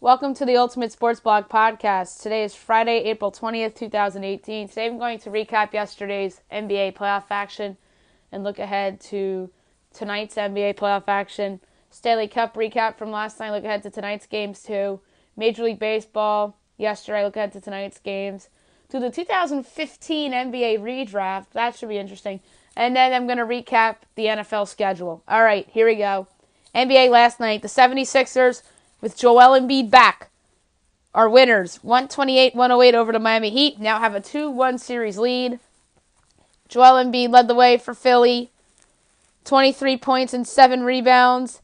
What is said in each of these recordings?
Welcome to the Ultimate Sports Blog Podcast. Today is Friday, April 20th, 2018. Today I'm going to recap yesterday's NBA playoff action and look ahead to tonight's NBA playoff action. Stanley Cup recap from last night, look ahead to tonight's games too. Major League Baseball, yesterday, look ahead to tonight's games. To the 2015 NBA ReDraft, that should be interesting. And then I'm going to recap the NFL schedule. All right, here we go. NBA last night, the 76ers, with Joel Embiid back, are winners. 128-108 over the Miami Heat. Now have a 2-1 series lead. Joel Embiid led the way for Philly. 23 points and 7 rebounds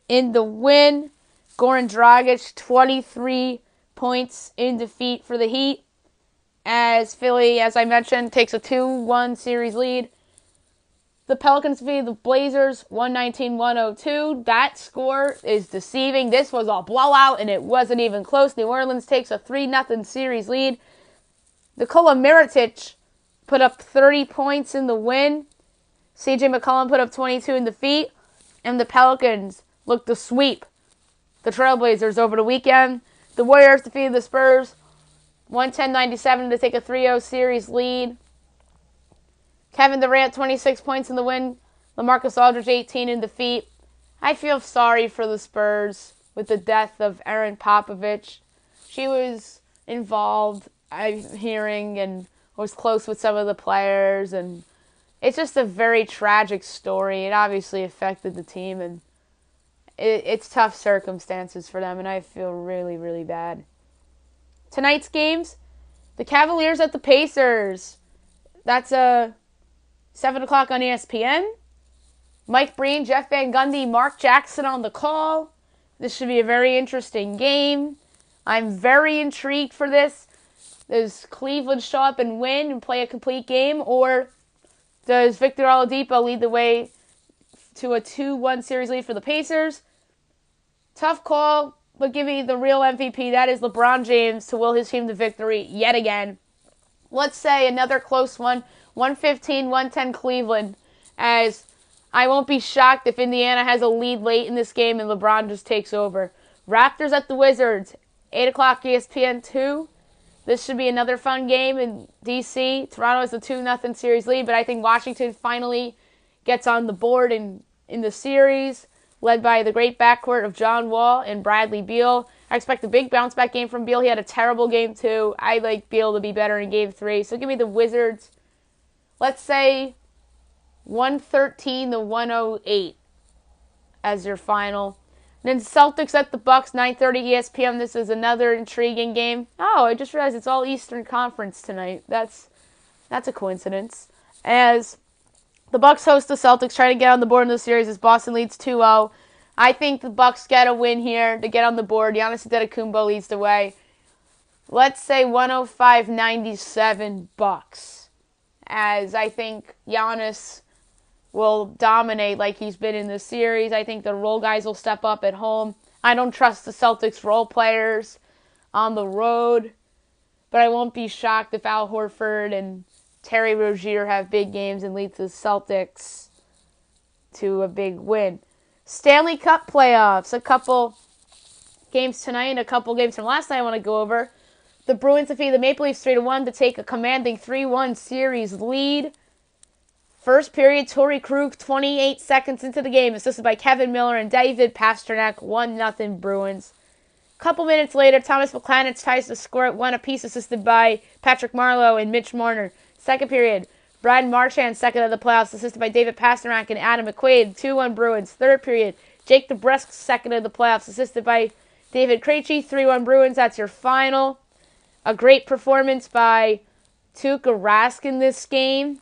in the win. Goran Dragic, 23 points in defeat for the Heat. As Philly, as I mentioned, takes a 2-1 series lead. The Pelicans defeated the Blazers 119-102. That score is deceiving. This was a blowout, and it wasn't even close. New Orleans takes a 3-0 series lead. Nikola Mirotic put up 30 points in the win. C.J. McCollum put up 22 in defeat. And the Pelicans looked to sweep the Trailblazers over the weekend. The Warriors defeated the Spurs 110-97 to take a 3-0 series lead. Kevin Durant, 26 points in the win. LaMarcus Aldridge, 18 in defeat. I feel sorry for the Spurs with the death of Erin Popovich. She was involved, I'm hearing, and was close with some of the players. And it's just a very tragic story. It obviously affected the team, and it's tough circumstances for them, and I feel really, really bad. Tonight's games, the Cavaliers at the Pacers. That's a 7 o'clock on ESPN. Mike Breen, Jeff Van Gundy, Mark Jackson on the call. This should be a very interesting game. I'm very intrigued for this. Does Cleveland show up and win and play a complete game? Or does Victor Oladipo lead the way to a 2-1 series lead for the Pacers? Tough call, but give me the real MVP. That is LeBron James to will his team to victory yet again. Let's say another close one. 115-110 Cleveland, as I won't be shocked if Indiana has a lead late in this game and LeBron just takes over. Raptors at the Wizards, 8 o'clock ESPN 2. This should be another fun game in D.C. Toronto has a 2-0 series lead, but I think Washington finally gets on the board in the series, led by the great backcourt of John Wall and Bradley Beal. I expect a big bounce-back game from Beal. He had a terrible game, too. I like Beal to be better in Game 3, so give me the Wizards. Let's say 113-108 as your final. And then Celtics at the Bucks, 9:30 ESPN. This is another intriguing game. Oh, I just realized it's all Eastern Conference tonight. That's a coincidence. As the Bucks host the Celtics, trying to get on the board in the series as Boston leads 2-0. I think the Bucks get a win here to get on the board. Giannis Antetokounmpo leads the way. Let's say 105-97 Bucks. As I think Giannis will dominate like he's been in this series. I think the role guys will step up at home. I don't trust the Celtics role players on the road, but I won't be shocked if Al Horford and Terry Rozier have big games and lead the Celtics to a big win. Stanley Cup playoffs, a couple games tonight and a couple games from last night I want to go over. The Bruins defeat the Maple Leafs 3-1 to take a commanding 3-1 series lead. First period, Torrey Krug, 28 seconds into the game, assisted by Kevin Miller and David Pastrnak, 1-0 Bruins. Couple minutes later, Thomas McClanahan ties the score at 1 apiece, assisted by Patrick Marleau and Mitch Marner. Second period, Brad Marchand, second of the playoffs, assisted by David Pastrnak and Adam McQuaid, 2-1 Bruins. Third period, Jake DeBrusk, second of the playoffs, assisted by David Krejci, 3-1 Bruins. That's your final. A great performance by Tuukka Rask in this game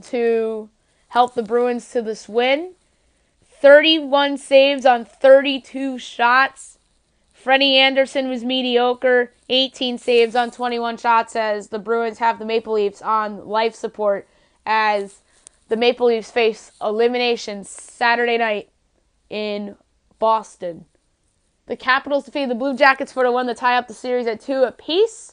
to help the Bruins to this win. 31 saves on 32 shots. Freddie Anderson was mediocre. 18 saves on 21 shots as the Bruins have the Maple Leafs on life support as the Maple Leafs face elimination Saturday night in Boston. The Capitals defeated the Blue Jackets 4-1 to tie up the series at 2 apiece.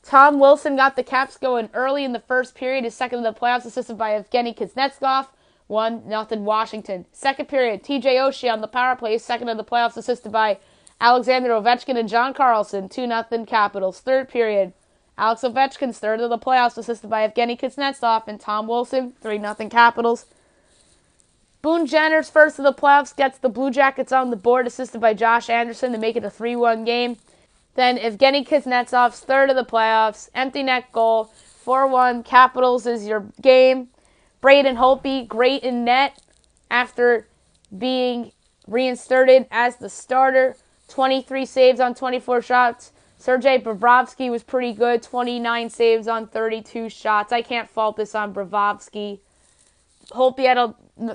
Tom Wilson got the Caps going early in the first period, his second of the playoffs, assisted by Evgeny Kuznetsov. 1-0 Washington. Second period, TJ Oshie on the power play, second of the playoffs, assisted by Alexander Ovechkin and John Carlson, 2-0 Capitals. Third period, Alex Ovechkin's third of the playoffs, assisted by Evgeny Kuznetsov and Tom Wilson, 3-0 Capitals. Boone Jenner's first of the playoffs gets the Blue Jackets on the board, assisted by Josh Anderson to make it a 3-1 game. Then Evgeny Kuznetsov's third of the playoffs, empty net goal, 4-1 Capitals is your game. Braden Holtby, great in net after being reinserted as the starter. 23 saves on 24 shots. Sergei Bobrovsky was pretty good, 29 saves on 32 shots. I can't fault this on Bobrovsky. Holtby had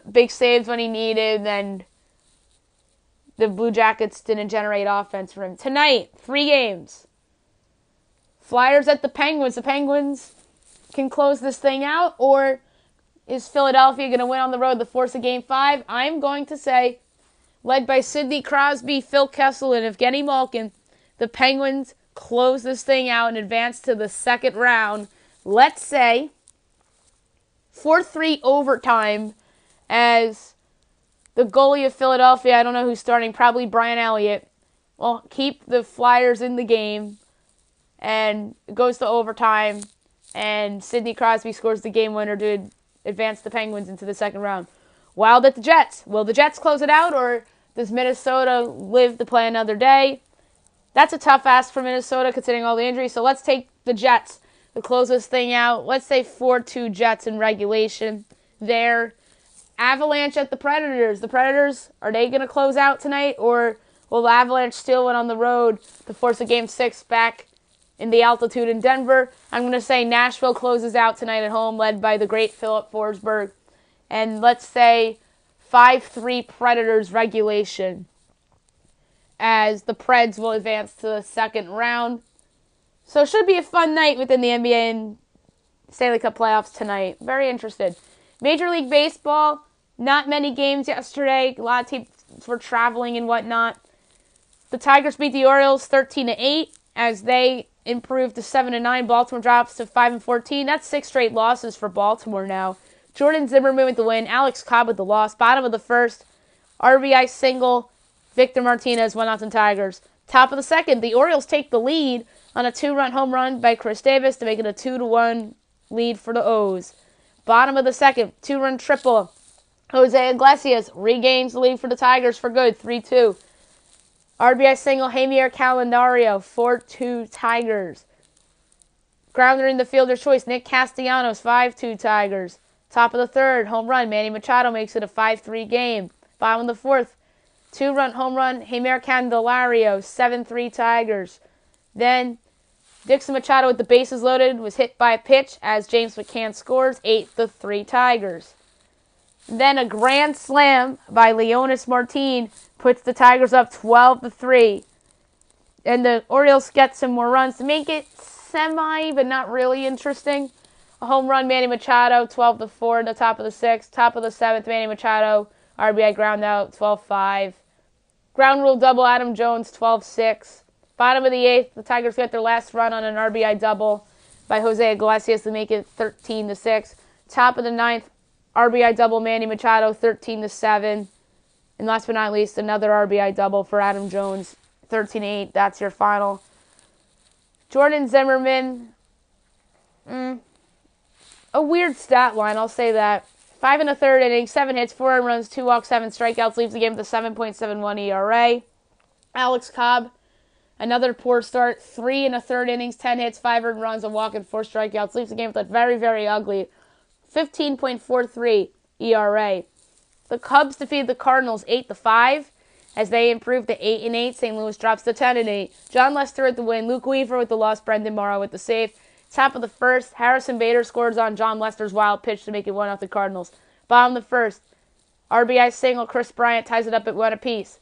big saves when he needed, and the Blue Jackets didn't generate offense for him. Tonight, 3 games. Flyers at the Penguins. The Penguins can close this thing out, or is Philadelphia going to win on the road to force a Game 5? I'm going to say, led by Sidney Crosby, Phil Kessel, and Evgeny Malkin, the Penguins close this thing out and advance to the second round. Let's say 4-3 overtime, as the goalie of Philadelphia, I don't know who's starting, probably Brian Elliott, will keep the Flyers in the game, and it goes to overtime, and Sidney Crosby scores the game winner to advance the Penguins into the second round. Wild at the Jets. Will the Jets close it out, or does Minnesota live to play another day? That's a tough ask for Minnesota considering all the injuries, so let's take the Jets to close this thing out. Let's say 4-2 Jets in regulation there. Avalanche at the Predators. The Predators, are they going to close out tonight, or will the Avalanche steal one on the road to force a Game 6 back in the altitude in Denver? I'm going to say Nashville closes out tonight at home, led by the great Philip Forsberg. And let's say 5-3 Predators regulation, as the Preds will advance to the second round. So it should be a fun night within the NBA and Stanley Cup playoffs tonight. Very interested. Major League Baseball, not many games yesterday. A lot of teams were traveling and whatnot. The Tigers beat the Orioles 13-8 as they improved to 7-9. Baltimore drops to 5-14. That's 6 straight losses for Baltimore now. Jordan Zimmerman with the win. Alex Cobb with the loss. Bottom of the first, RBI single. Victor Martinez, 1-0 Tigers. Top of the second, the Orioles take the lead on a 2-run home run by Chris Davis to make it a 2-1 lead for the O's. Bottom of the second, 2-run triple. Jose Iglesias regains the lead for the Tigers for good, 3-2. RBI single, Javier Calendario, 4-2 Tigers. Grounder in the fielder's choice, Nick Castellanos, 5-2 Tigers. Top of the third, home run, Manny Machado makes it a 5-3 game. Bottom of the fourth, 2-run home run, Javier Candelario, 7-3 Tigers. Then Dixon Machado with the bases loaded was hit by a pitch as James McCann scores, 8-3 Tigers. Then a grand slam by Leonis Martin puts the Tigers up 12-3. And the Orioles get some more runs to make it semi, but not really interesting. A home run, Manny Machado, 12-4 in the top of the sixth. Top of the seventh, Manny Machado, RBI ground out, 12-5. Ground rule double, Adam Jones, 12-6. Bottom of the eighth, the Tigers get their last run on an RBI double by Jose Iglesias to make it 13-6. Top of the ninth, RBI double, Manny Machado, 13-7. And last but not least, another RBI double for Adam Jones, 13-8. That's your final. Jordan Zimmerman, a weird stat line, I'll say that. 5 1/3 innings, 7 hits, 4 earned runs, 2 walks, 7 strikeouts, leaves the game with a 7.71 ERA. Alex Cobb, another poor start, 3 1/3 innings, 10 hits, 5 earned runs, a walk, and 4 strikeouts, leaves the game with a very, very ugly 15.43 ERA. The Cubs defeated the Cardinals 8-5 as they improved to 8-8. St. Louis drops to 10-8. John Lester with the win, Luke Weaver with the loss, Brendan Morrow with the save. Top of the first, Harrison Bader scores on John Lester's wild pitch to make it 1-0 the Cardinals. Bottom of the first, RBI single, Chris Bryant ties it up at 1 apiece.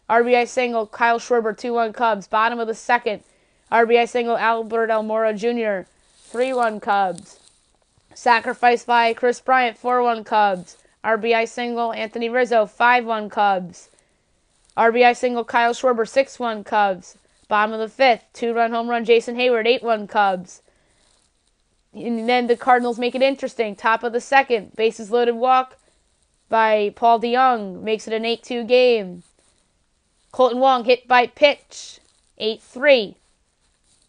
RBI single, Kyle Schwarber, 2-1 Cubs. Bottom of the second, RBI single, Albert Almora Jr., 3-1 Cubs. Sacrifice by Chris Bryant, 4-1 Cubs. RBI single, Anthony Rizzo, 5-1 Cubs. RBI single, Kyle Schwarber, 6-1 Cubs. Bottom of the fifth, 2-run home run, Jason Hayward, 8-1 Cubs. And then the Cardinals make it interesting. Top of the second, bases loaded walk by Paul DeYoung makes it an 8-2 game. Colton Wong hit by pitch. 8-3.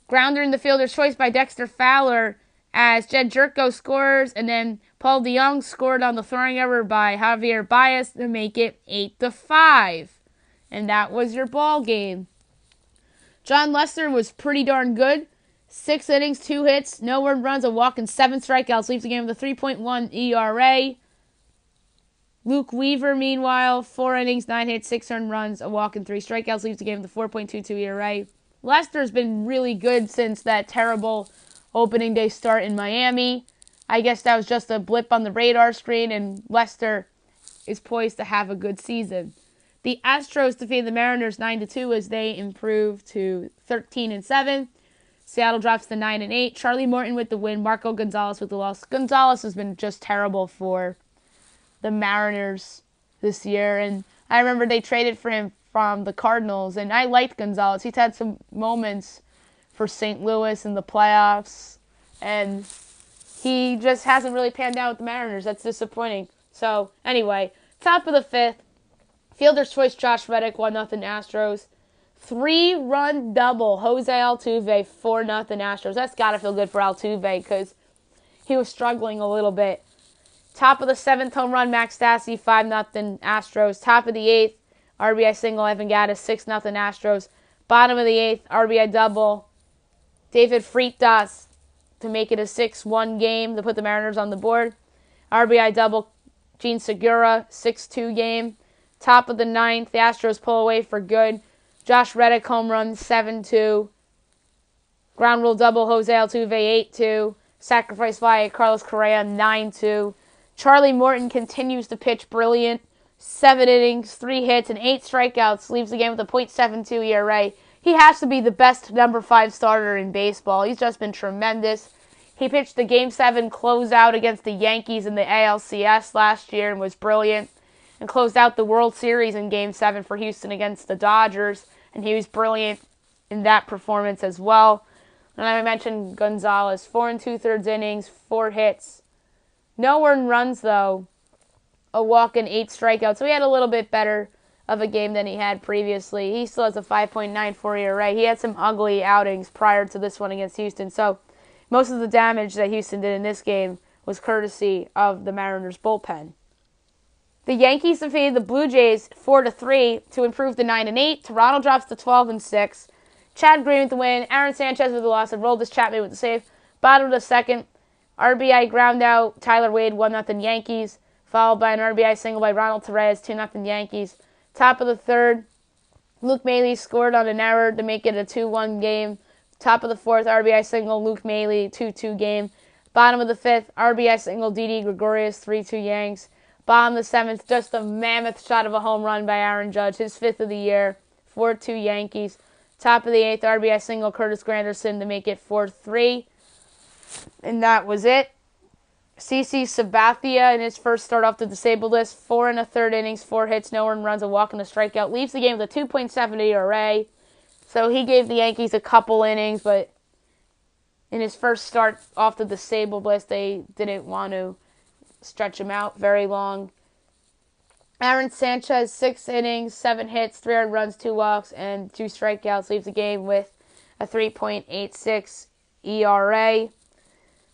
Grounder in the fielder's choice by Dexter Fowler as Jed Jerko scores, and then Paul DeYoung scored on the throwing error by Javier Baez to make it 8-5. And that was your ball game. John Lester was pretty darn good. 6 innings, 2 hits, no earned runs, a walk, and 7 strikeouts. Leaves the game with a 3.1 ERA. Luke Weaver, meanwhile, 4 innings, 9 hits, 6 earned runs, a walk, and 3 strikeouts. Leaves the game with a 4.22 ERA. Lester's been really good since that terrible opening day start in Miami. I guess that was just a blip on the radar screen, and Lester is poised to have a good season. The Astros defeated the Mariners 9-2 as they improve to 13-7. Seattle drops to 9-8. Charlie Morton with the win. Marco Gonzalez with the loss. Gonzalez has been just terrible for the Mariners this year, and I remember they traded for him from the Cardinals, and I liked Gonzalez. He's had some moments for St. Louis in the playoffs, and he just hasn't really panned out with the Mariners. That's disappointing. So, anyway, top of the 5th, fielder's choice Josh Reddick, 1-0 Astros. 3-run double, Jose Altuve, 4-0 Astros. That's got to feel good for Altuve because he was struggling a little bit. Top of the 7th, home run, Max Stassi, 5-0 Astros. Top of the 8th, RBI single, Evan Gattis, 6-0 Astros. Bottom of the 8th, RBI double, David Freitas to make it a 6-1 game to put the Mariners on the board. RBI double, Gene Segura, 6-2 game. Top of the 9th, the Astros pull away for good. Josh Reddick home run, 7-2. Ground rule double, Jose Altuve, 8-2. Sacrifice fly, Carlos Correa, 9-2. Charlie Morton continues to pitch brilliant. 7 innings, 3 hits, and 8 strikeouts. Leaves the game with a .72 ERA. He has to be the best number 5 starter in baseball. He's just been tremendous. He pitched the Game 7 closeout against the Yankees in the ALCS last year and was brilliant. And closed out the World Series in Game 7 for Houston against the Dodgers. And he was brilliant in that performance as well. And I mentioned Gonzalez, 4 2/3 innings, 4 hits. No earned runs, though. A walk and 8 strikeouts. So he had a little bit better of a game than he had previously. He still has a 5.94 ERA. He had some ugly outings prior to this one against Houston. So most of the damage that Houston did in this game was courtesy of the Mariners bullpen. The Yankees defeated the Blue Jays 4-3 to improve to 9-8. Toronto drops to 12-6. Chad Green with the win. Aaron Sanchez with the loss. And Roldis Chapman with the save. Bottom of the 2nd, RBI ground out. Tyler Wade, 1-0 Yankees. Followed by an RBI single by Ronald Torres, 2-0 Yankees. Top of the 3rd, Luke Maile scored on an error to make it a 2-1 game. Top of the 4th, RBI single, Luke Maile, 2-2 game. Bottom of the 5th, RBI single, Didi Gregorius, 3-2 Yanks. Bottom of the 7th, just a mammoth shot of a home run by Aaron Judge, his 5th of the year, 4-2 Yankees. Top of the 8th, RBI single, Curtis Granderson to make it 4-3. And that was it. CC Sabathia in his first start off the disabled list, 4 1/3 innings, 4 hits, no earned runs, a walk and a strikeout. Leaves the game with a 2.7 ERA. So he gave the Yankees a couple innings, but in his first start off the disabled list, they didn't want to stretch him out very long. Aaron Sanchez, 6 innings, 7 hits, 3 earned runs, 2 walks, and 2 strikeouts. Leaves the game with a 3.86 ERA.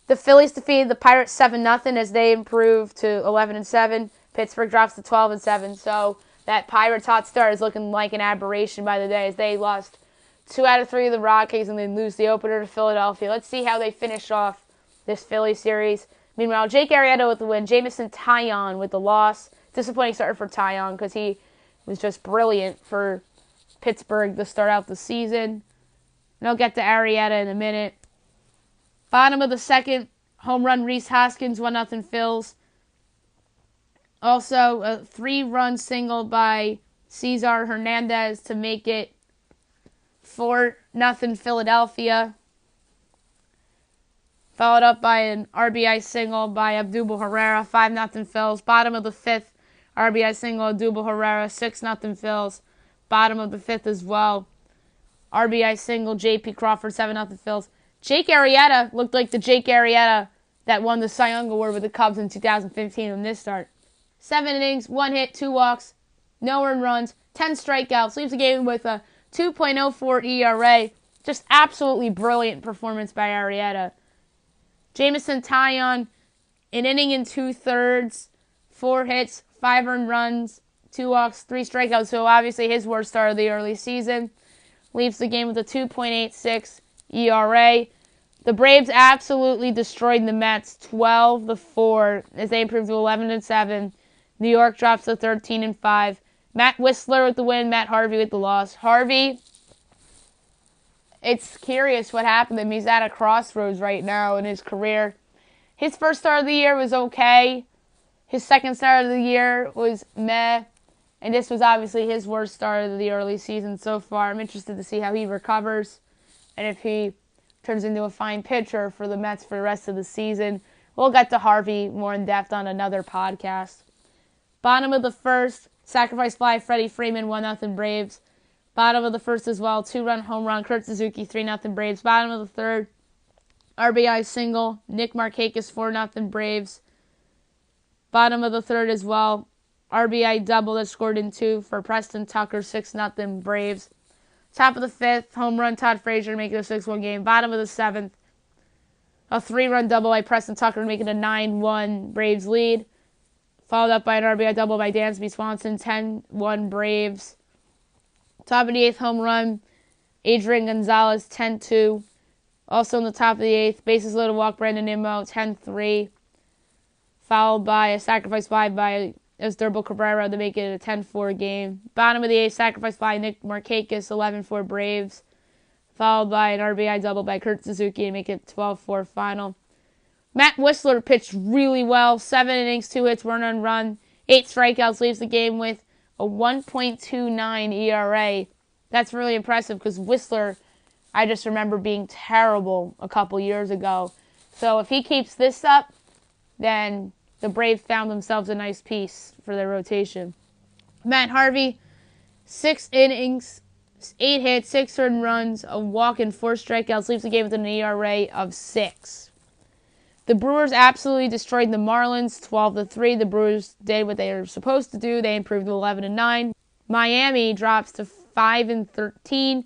The Phillies defeated the Pirates 7-0 as they improved to 11-7. Pittsburgh drops to 12-7. So that Pirates hot start is looking like an aberration by the day as they lost 2 out of 3 of the Rockies and they lose the opener to Philadelphia. Let's see how they finish off this Philly series. Meanwhile, Jake Arrieta with the win. Jamison Taillon with the loss. Disappointing start for Taillon because he was just brilliant for Pittsburgh to start out the season. And I'll get to Arrieta in a minute. Bottom of the 2nd, home run Rhys Hoskins, 1-0 Phils. Also, a 3-run single by Cesar Hernandez to make it 4-0 Philadelphia. Followed up by an RBI single by Abdul Herrera, 5-0 Phils. Bottom of the 5th, RBI single, Abdul Herrera, 6-0 Phils. Bottom of the 5th as well, RBI single, J.P. Crawford, 7-0 Phils. Jake Arrieta looked like the Jake Arrieta that won the Cy Young Award with the Cubs in 2015 on this start. 7 innings, 1 hit, 2 walks, no earned runs, 10 strikeouts, leaves the game with a 2.04 ERA. Just absolutely brilliant performance by Arrieta. Jameson Taillon, an inning and 2/3, 4 hits, 5 earned runs, 2 walks, 3 strikeouts. So obviously his worst start of the early season. Leaves the game with a 2.86 ERA. The Braves absolutely destroyed the Mets 12-4 as they improved to 11-7. New York drops to 13-5. Matt Whistler with the win, Matt Harvey with the loss. Harvey, it's curious what happened to him. He's at a crossroads right now in his career. His first start of the year was okay. His second start of the year was meh. And this was obviously his worst start of the early season so far. I'm interested to see how he recovers and if he turns into a fine pitcher for the Mets for the rest of the season. We'll get to Harvey more in depth on another podcast. Bottom of the first, sacrifice fly, Freddie Freeman, 1-0 Braves. Bottom of the first as well, 2-run home run, Kurt Suzuki, 3-0 Braves. Bottom of the third, RBI single, Nick Markakis, 4-0 Braves. Bottom of the third as well, RBI double that scored in 2 for Preston Tucker, 6-0 Braves. Top of the fifth, home run, Todd Frazier, making it a 6-1 game. Bottom of the seventh, a 3-run double by Preston Tucker, making a 9-1 Braves lead. Followed up by an RBI double by Dansby Swanson, 10-1 Braves. Top of the eighth, home run, Adrian Gonzalez, 10-2. Also in the top of the eighth, bases loaded walk, Brandon Nimmo, 10-3. Followed by a sacrifice fly by Asdrubal Cabrera to make it a 10-4 game. Bottom of the eighth, sacrifice fly, Nick Markakis, 11-4 Braves. Followed by an RBI double by Kurt Suzuki to make it 12-4 final. Matt Whistler pitched really well. 7 innings, 2 hits, 1 earned run, 8 strikeouts, leaves the game with a 1.29 ERA. That's really impressive because Whistler, I just remember being terrible a couple years ago. So if he keeps this up, then the Braves found themselves a nice piece for their rotation. Matt Harvey, 6 innings, 8 hits, 6 earned runs, a walk, and 4 strikeouts, leaves the game with an ERA of 6. The Brewers absolutely destroyed the Marlins, 12-3. The Brewers did what they were supposed to do. They improved to 11-9. Miami drops to 5-13.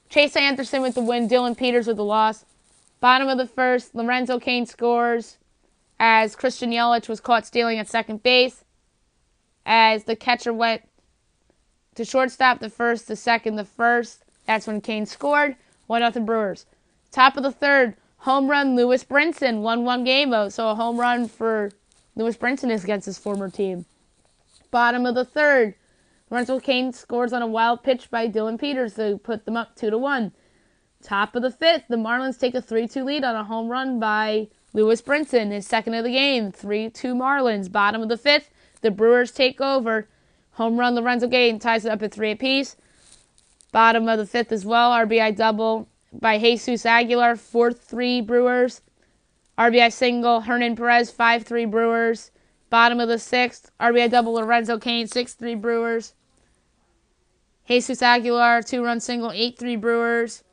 Chase Anderson with the win. Dylan Peters with the loss. Bottom of the first, Lorenzo Cain scores as Christian Yelich was caught stealing at second base. As the catcher went to shortstop, the first, the second, the first. That's when Cain scored. 1-0 Brewers. Top of the third, home run, Lewis Brinson, 1-1 game out. So a home run for Lewis Brinson is against his former team. Bottom of the third, Lorenzo Cain scores on a wild pitch by Dylan Peters to put them up 2-1. Top of the fifth, the Marlins take a 3-2 lead on a home run by Lewis Brinson, his second of the game, 3-2 Marlins. Bottom of the fifth, the Brewers take over. Home run, Lorenzo Cain ties it up at 3 apiece. Bottom of the fifth as well, RBI double by Jesus Aguilar, 4-3 Brewers. RBI single, Hernan Perez, 5-3 Brewers. Bottom of the sixth, RBI double, Lorenzo Cain, 6-3 Brewers. Jesus Aguilar, 2-run single, 8-3 Brewers.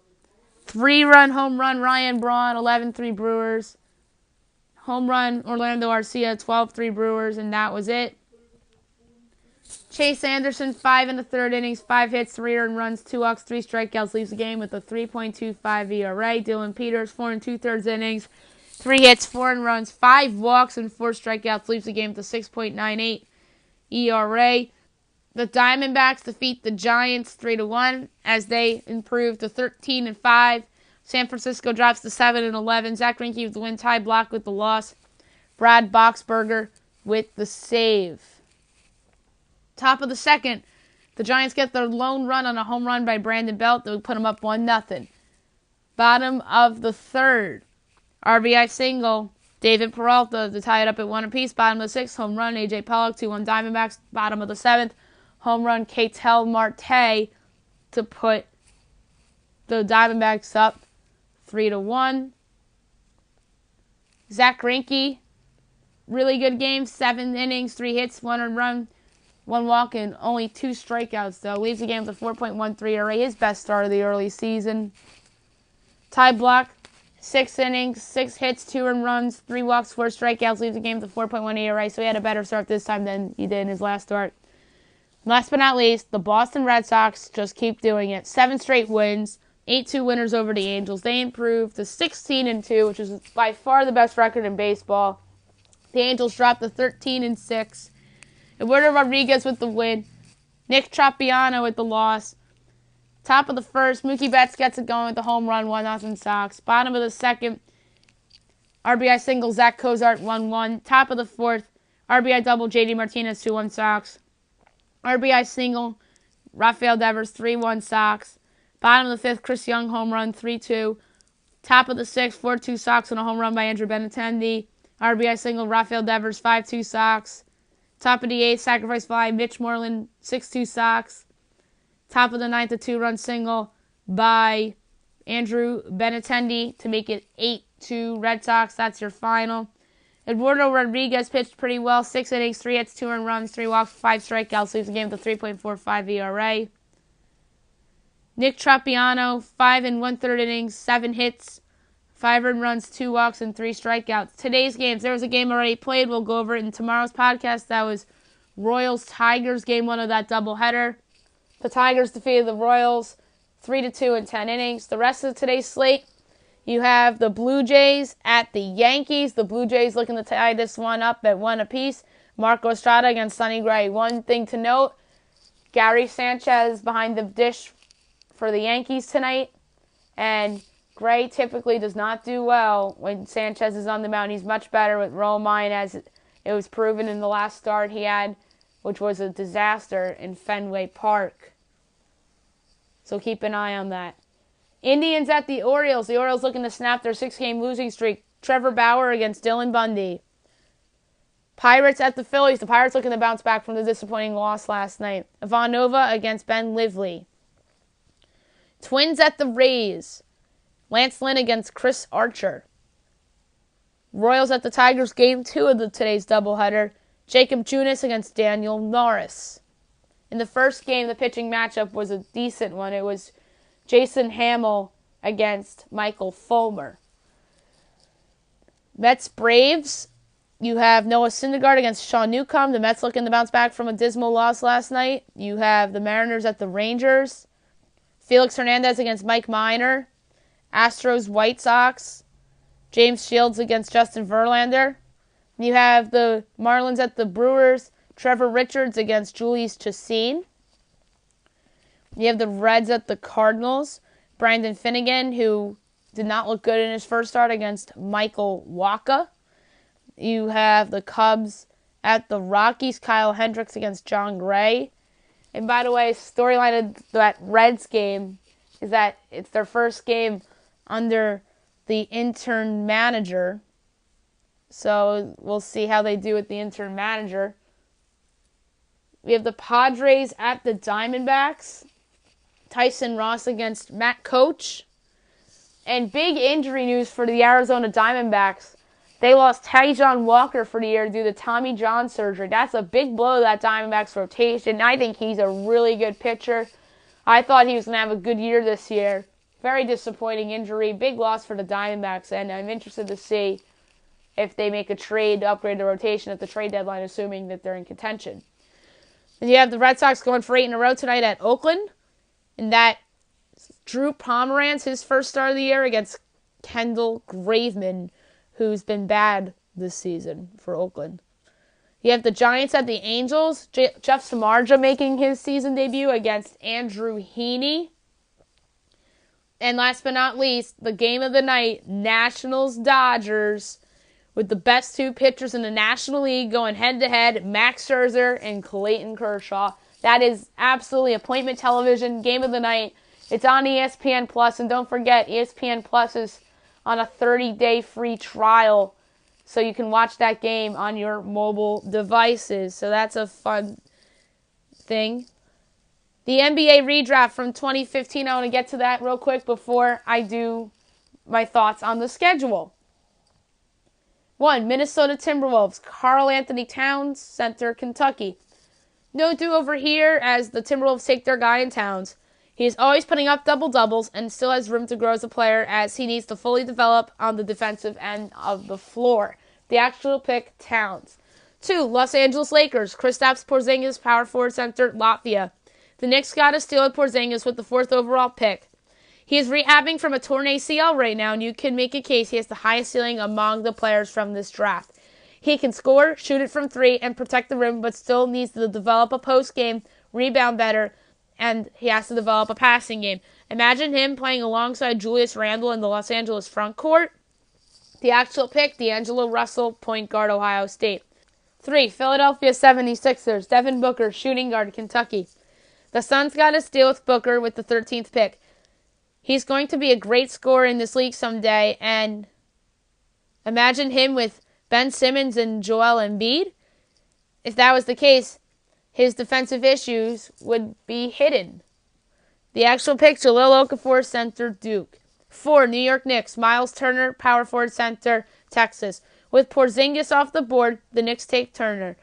3-run home run, Ryan Braun, 11-3 Brewers. Home run, Orlando Arcia, 12-3 Brewers, and that was it. Chase Anderson, 5 in the third innings, 5 hits, 3 earned runs, 2 walks, 3 strikeouts, leaves the game with a 3.25 ERA. Dylan Peters, 4 2/3 innings, 3 hits, 4 earned runs, 5 walks, and 4 strikeouts, leaves the game with a 6.98 ERA. The Diamondbacks defeat the Giants 3-1 as they improve to 13-5. San Francisco drops to 7-11. Zach Greinke with the win, Ty Blach with the loss. Brad Boxberger with the save. Top of the second, the Giants get their lone run on a home run by Brandon Belt that would put them up 1-0. Bottom of the third, RBI single, David Peralta to tie it up at 1 apiece. Bottom of the sixth, home run, A.J. Pollock, 2-1 Diamondbacks. Bottom of the seventh, home run, Ketel Marte to put the Diamondbacks up 3-1. Zach Greinke, really good game, 7 innings, 3 hits, 1 earned run, 1 walk, and only 2 strikeouts, though. Leaves the game with a 4.13 ERA, his best start of the early season. Ty Blach, 6 innings, 6 hits, 2 earned runs, 3 walks, 4 strikeouts, leaves the game with a 4.1 ERA, so he had a better start this time than he did in his last start. Last but not least, the Boston Red Sox just keep doing it. 7 straight wins, 8-2 winners over the Angels. They improved to 16-2, which is by far the best record in baseball. The Angels dropped to 13-6. Eduardo Rodriguez with the win. Nick Tropiano with the loss. Top of the first, Mookie Betts gets it going with the home run, 1-0 Sox. Bottom of the second, RBI single, Zach Cozart, 1-1. Top of the fourth, RBI double, JD Martinez, 2-1 Sox. RBI single, Rafael Devers, 3-1 Sox. Bottom of the fifth, Chris Young, home run, 3-2. Top of the sixth, 4-2 Sox and a home run by Andrew Benintendi. RBI single, Rafael Devers, 5-2 Sox. Top of the eighth, sacrifice fly, Mitch Moreland, 6-2 Sox. Top of the ninth, a 2-run single by Andrew Benintendi to make it 8-2 Red Sox. That's your final. Eduardo Rodriguez pitched pretty well. 6 innings, 3 hits, 2 earned runs, 3 walks, 5 strikeouts. Leaves the game with a 3.45 ERA. Nick Tropiano, 5 1/3 innings, 7 hits, 5 earned runs, 2 walks, and 3 strikeouts. Today's games, there was a game already played. We'll go over it in tomorrow's podcast. That was Royals-Tigers, game 1 of that doubleheader. The Tigers defeated the Royals 3-2 in 10 innings. The rest of today's slate, you have the Blue Jays at the Yankees. The Blue Jays looking to tie this one up at 1 apiece. Marco Estrada against Sonny Gray. One thing to note, Gary Sanchez behind the dish for the Yankees tonight. And Gray typically does not do well when Sanchez is on the mound. He's much better with Romine, as it was proven in the last start he had, which was a disaster in Fenway Park. So keep an eye on that. Indians at the Orioles. The Orioles looking to snap their 6-game losing streak. Trevor Bauer against Dylan Bundy. Pirates at the Phillies. The Pirates looking to bounce back from the disappointing loss last night. Ivan Nova against Ben Lively. Twins at the Rays. Lance Lynn against Chris Archer. Royals at the Tigers. Game 2 of today's doubleheader. Jacob Junis against Daniel Norris. In the first game, the pitching matchup was a decent one. It was Jason Hamill against Michael Fulmer. Mets Braves. You have Noah Syndergaard against Sean Newcomb. The Mets looking to bounce back from a dismal loss last night. You have the Mariners at the Rangers. Felix Hernandez against Mike Minor. Astros White Sox. James Shields against Justin Verlander. You have the Marlins at the Brewers. Trevor Richards against Julius Chassin. You have the Reds at the Cardinals. Brandon Finnegan, who did not look good in his first start, against Michael Wacha. You have the Cubs at the Rockies. Kyle Hendricks against John Gray. And by the way, storyline of that Reds game is that it's their first game under the intern manager. So we'll see how they do with the intern manager. We have the Padres at the Diamondbacks. Tyson Ross against Matt Coach. And big injury news for the Arizona Diamondbacks. They lost Tajon Walker for the year due to Tommy John surgery. That's a big blow to that Diamondbacks rotation. I think he's a really good pitcher. I thought he was going to have a good year this year. Very disappointing injury. Big loss for the Diamondbacks. And I'm interested to see if they make a trade to upgrade the rotation at the trade deadline, assuming that they're in contention. And you have the Red Sox going for 8 in a row tonight at Oakland. And that Drew Pomeranz, his first start of the year against Kendall Graveman, who's been bad this season for Oakland. You have the Giants at the Angels. Jeff Samardzija making his season debut against Andrew Heaney. And last but not least, the game of the night, Nationals-Dodgers, with the best 2 pitchers in the National League going head-to-head, Max Scherzer and Clayton Kershaw. That is absolutely appointment television, game of the night. It's on ESPN Plus, and don't forget, ESPN Plus is on a 30-day free trial, so you can watch that game on your mobile devices. So that's a fun thing. The NBA redraft from 2015, I want to get to that real quick before I do my thoughts on the schedule. 1, Minnesota Timberwolves, Karl Anthony Towns, center, Kentucky. No do-over here as the Timberwolves take their guy in Towns. He is always putting up double-doubles and still has room to grow as a player as he needs to fully develop on the defensive end of the floor. The actual pick, Towns. 2. Los Angeles Lakers. Kristaps Porzingis, power forward center, Latvia. The Knicks got a steal at Porzingis with the 4th overall pick. He is rehabbing from a torn ACL right now, and you can make a case he has the highest ceiling among the players from this draft. He can score, shoot it from 3, and protect the rim, but still needs to develop a post game, rebound better, and he has to develop a passing game. Imagine him playing alongside Julius Randle in the Los Angeles front court. The actual pick, D'Angelo Russell, point guard, Ohio State. 3. Philadelphia 76ers. Devin Booker, shooting guard, Kentucky. The Suns got a steal with Booker with the 13th pick. He's going to be a great scorer in this league someday, and imagine him with Ben Simmons and Joel Embiid. If that was the case, his defensive issues would be hidden. The actual pick, Jahlil Okafor, center, Duke. 4. New York Knicks. Miles Turner, power forward center, Texas. With Porzingis off the board, the Knicks take Turner.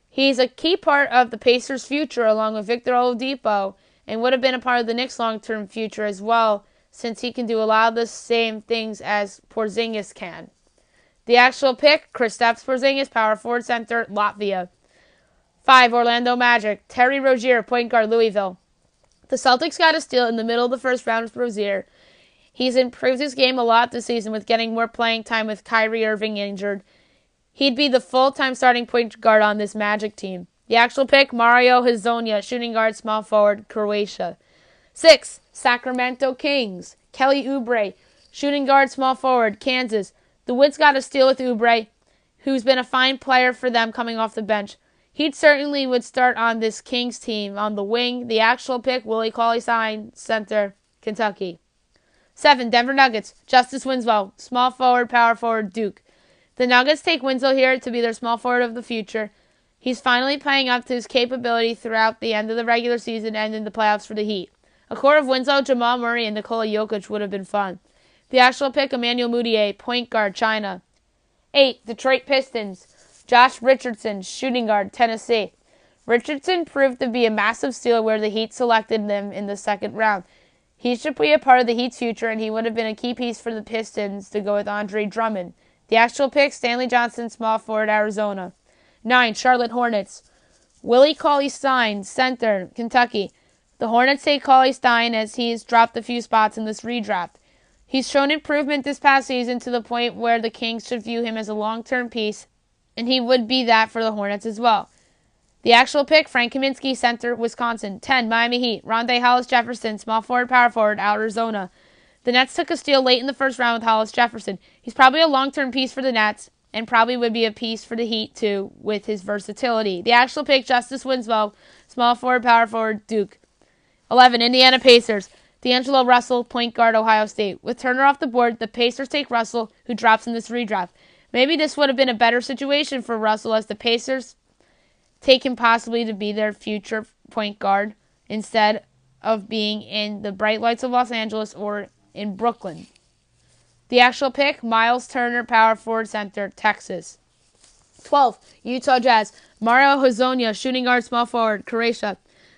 He's a key part of the Pacers' future along with Victor Oladipo, and would have been a part of the Knicks' long-term future as well, since he can do a lot of the same things as Porzingis can. The actual pick, Kristaps Porzingis, power forward center, Latvia. 5. Orlando Magic. Terry Rozier, point guard, Louisville. The Celtics got a steal in the middle of the first round with Rozier. He's improved his game a lot this season with getting more playing time with Kyrie Irving injured. He'd be the full-time starting point guard on this Magic team. The actual pick, Mario Hezonja, shooting guard, small forward, Croatia. 6. Sacramento Kings. Kelly Oubre, shooting guard, small forward, Kansas. The Woods got a steal with Oubre, who's been a fine player for them coming off the bench. He certainly would start on this Kings team on the wing. The actual pick, Willie Cauley-Stein, center, Kentucky. 7. Denver Nuggets. Justice Winslow, small forward, power forward, Duke. The Nuggets take Winslow here to be their small forward of the future. He's finally playing up to his capability throughout the end of the regular season and in the playoffs for the Heat. A core of Winslow, Jamal Murray, and Nikola Jokic would have been fun. The actual pick, Emmanuel Mudiay, point guard, China. 8. Detroit Pistons. Josh Richardson, shooting guard, Tennessee. Richardson proved to be a massive steal where the Heat selected him in the second round. He should be a part of the Heat's future, and he would have been a key piece for the Pistons to go with Andre Drummond. The actual pick, Stanley Johnson, small forward, Arizona. 9. Charlotte Hornets. Willie Cauley-Stein, center, Kentucky. The Hornets take Cauley-Stein as he's dropped a few spots in this redraft. He's shown improvement this past season to the point where the Kings should view him as a long-term piece, and he would be that for the Hornets as well. The actual pick, Frank Kaminsky, center, Wisconsin. 10. Miami Heat. Rondé Hollis-Jefferson, small forward, power forward, Arizona. The Nets took a steal late in the first round with Hollis-Jefferson. He's probably a long-term piece for the Nets, and probably would be a piece for the Heat too with his versatility. The actual pick, Justice Winslow, small forward, power forward, Duke. 11. Indiana Pacers. D'Angelo Russell, point guard, Ohio State. With Turner off the board, the Pacers take Russell, who drops in this redraft. Maybe this would have been a better situation for Russell as the Pacers take him possibly to be their future point guard instead of being in the bright lights of Los Angeles or in Brooklyn. The actual pick, Miles Turner, power forward center, Texas. 12. Utah Jazz. Mario Hezonja, shooting guard, small forward, Croatia.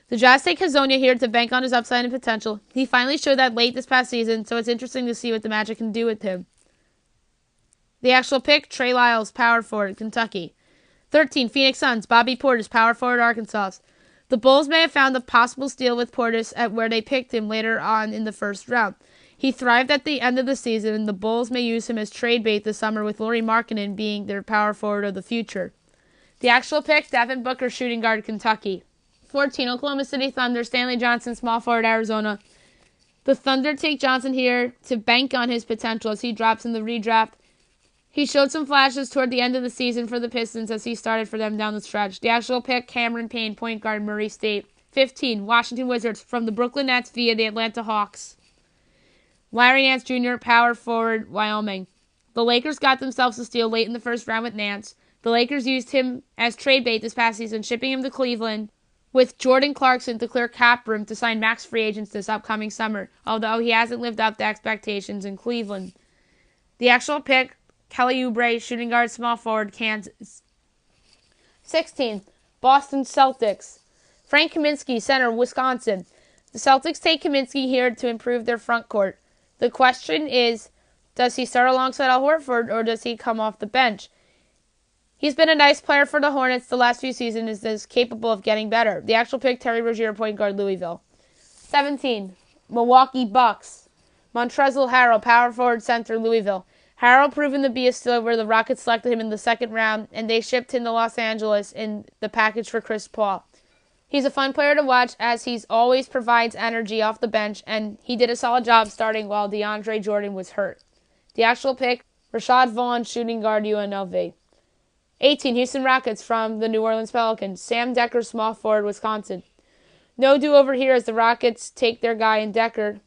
The Jazz take Hezonja here to bank on his upside and potential. He finally showed that late this past season, so it's interesting to see what the Magic can do with him. The actual pick, Trey Lyles, power forward, Kentucky. 13. Phoenix Suns. Bobby Portis, power forward, Arkansas. The Bulls may have found a possible steal with Portis at where they picked him later on in the first round. He thrived at the end of the season, and the Bulls may use him as trade bait this summer with Lauri Markkanen being their power forward of the future. The actual pick, Devin Booker, shooting guard, Kentucky. 14. Oklahoma City Thunder. Stanley Johnson, small forward, Arizona. The Thunder take Johnson here to bank on his potential as he drops in the redraft. He showed some flashes toward the end of the season for the Pistons as he started for them down the stretch. The actual pick, Cameron Payne, point guard, Murray State. 15. Washington Wizards, from the Brooklyn Nets via the Atlanta Hawks. Larry Nance Jr., power forward, Wyoming. The Lakers got themselves a steal late in the first round with Nance. The Lakers used him as trade bait this past season, shipping him to Cleveland with Jordan Clarkson to clear cap room to sign max free agents this upcoming summer, although he hasn't lived up to expectations in Cleveland. The actual pick, Kelly Oubre, shooting guard, small forward, Kansas. 16. Boston Celtics. Frank Kaminsky, center, Wisconsin. The Celtics take Kaminsky here to improve their front court. The question is, does he start alongside Al Horford or does he come off the bench? He's been a nice player for the Hornets the last few seasons and is capable of getting better. The actual pick, Terry Rozier, point guard, Louisville. 17, Milwaukee Bucks. Montrezl Harrell, power forward, center, Louisville. Harrell proven to be a steal where the Rockets selected him in the second round, and they shipped him to Los Angeles in the package for Chris Paul. He's a fun player to watch as he always provides energy off the bench, and he did a solid job starting while DeAndre Jordan was hurt. The actual pick, Rashad Vaughn, shooting guard, UNLV. 18, Houston Rockets from the New Orleans Pelicans. Sam Decker, small forward, Wisconsin. No do-over here as the Rockets take their guy in Decker.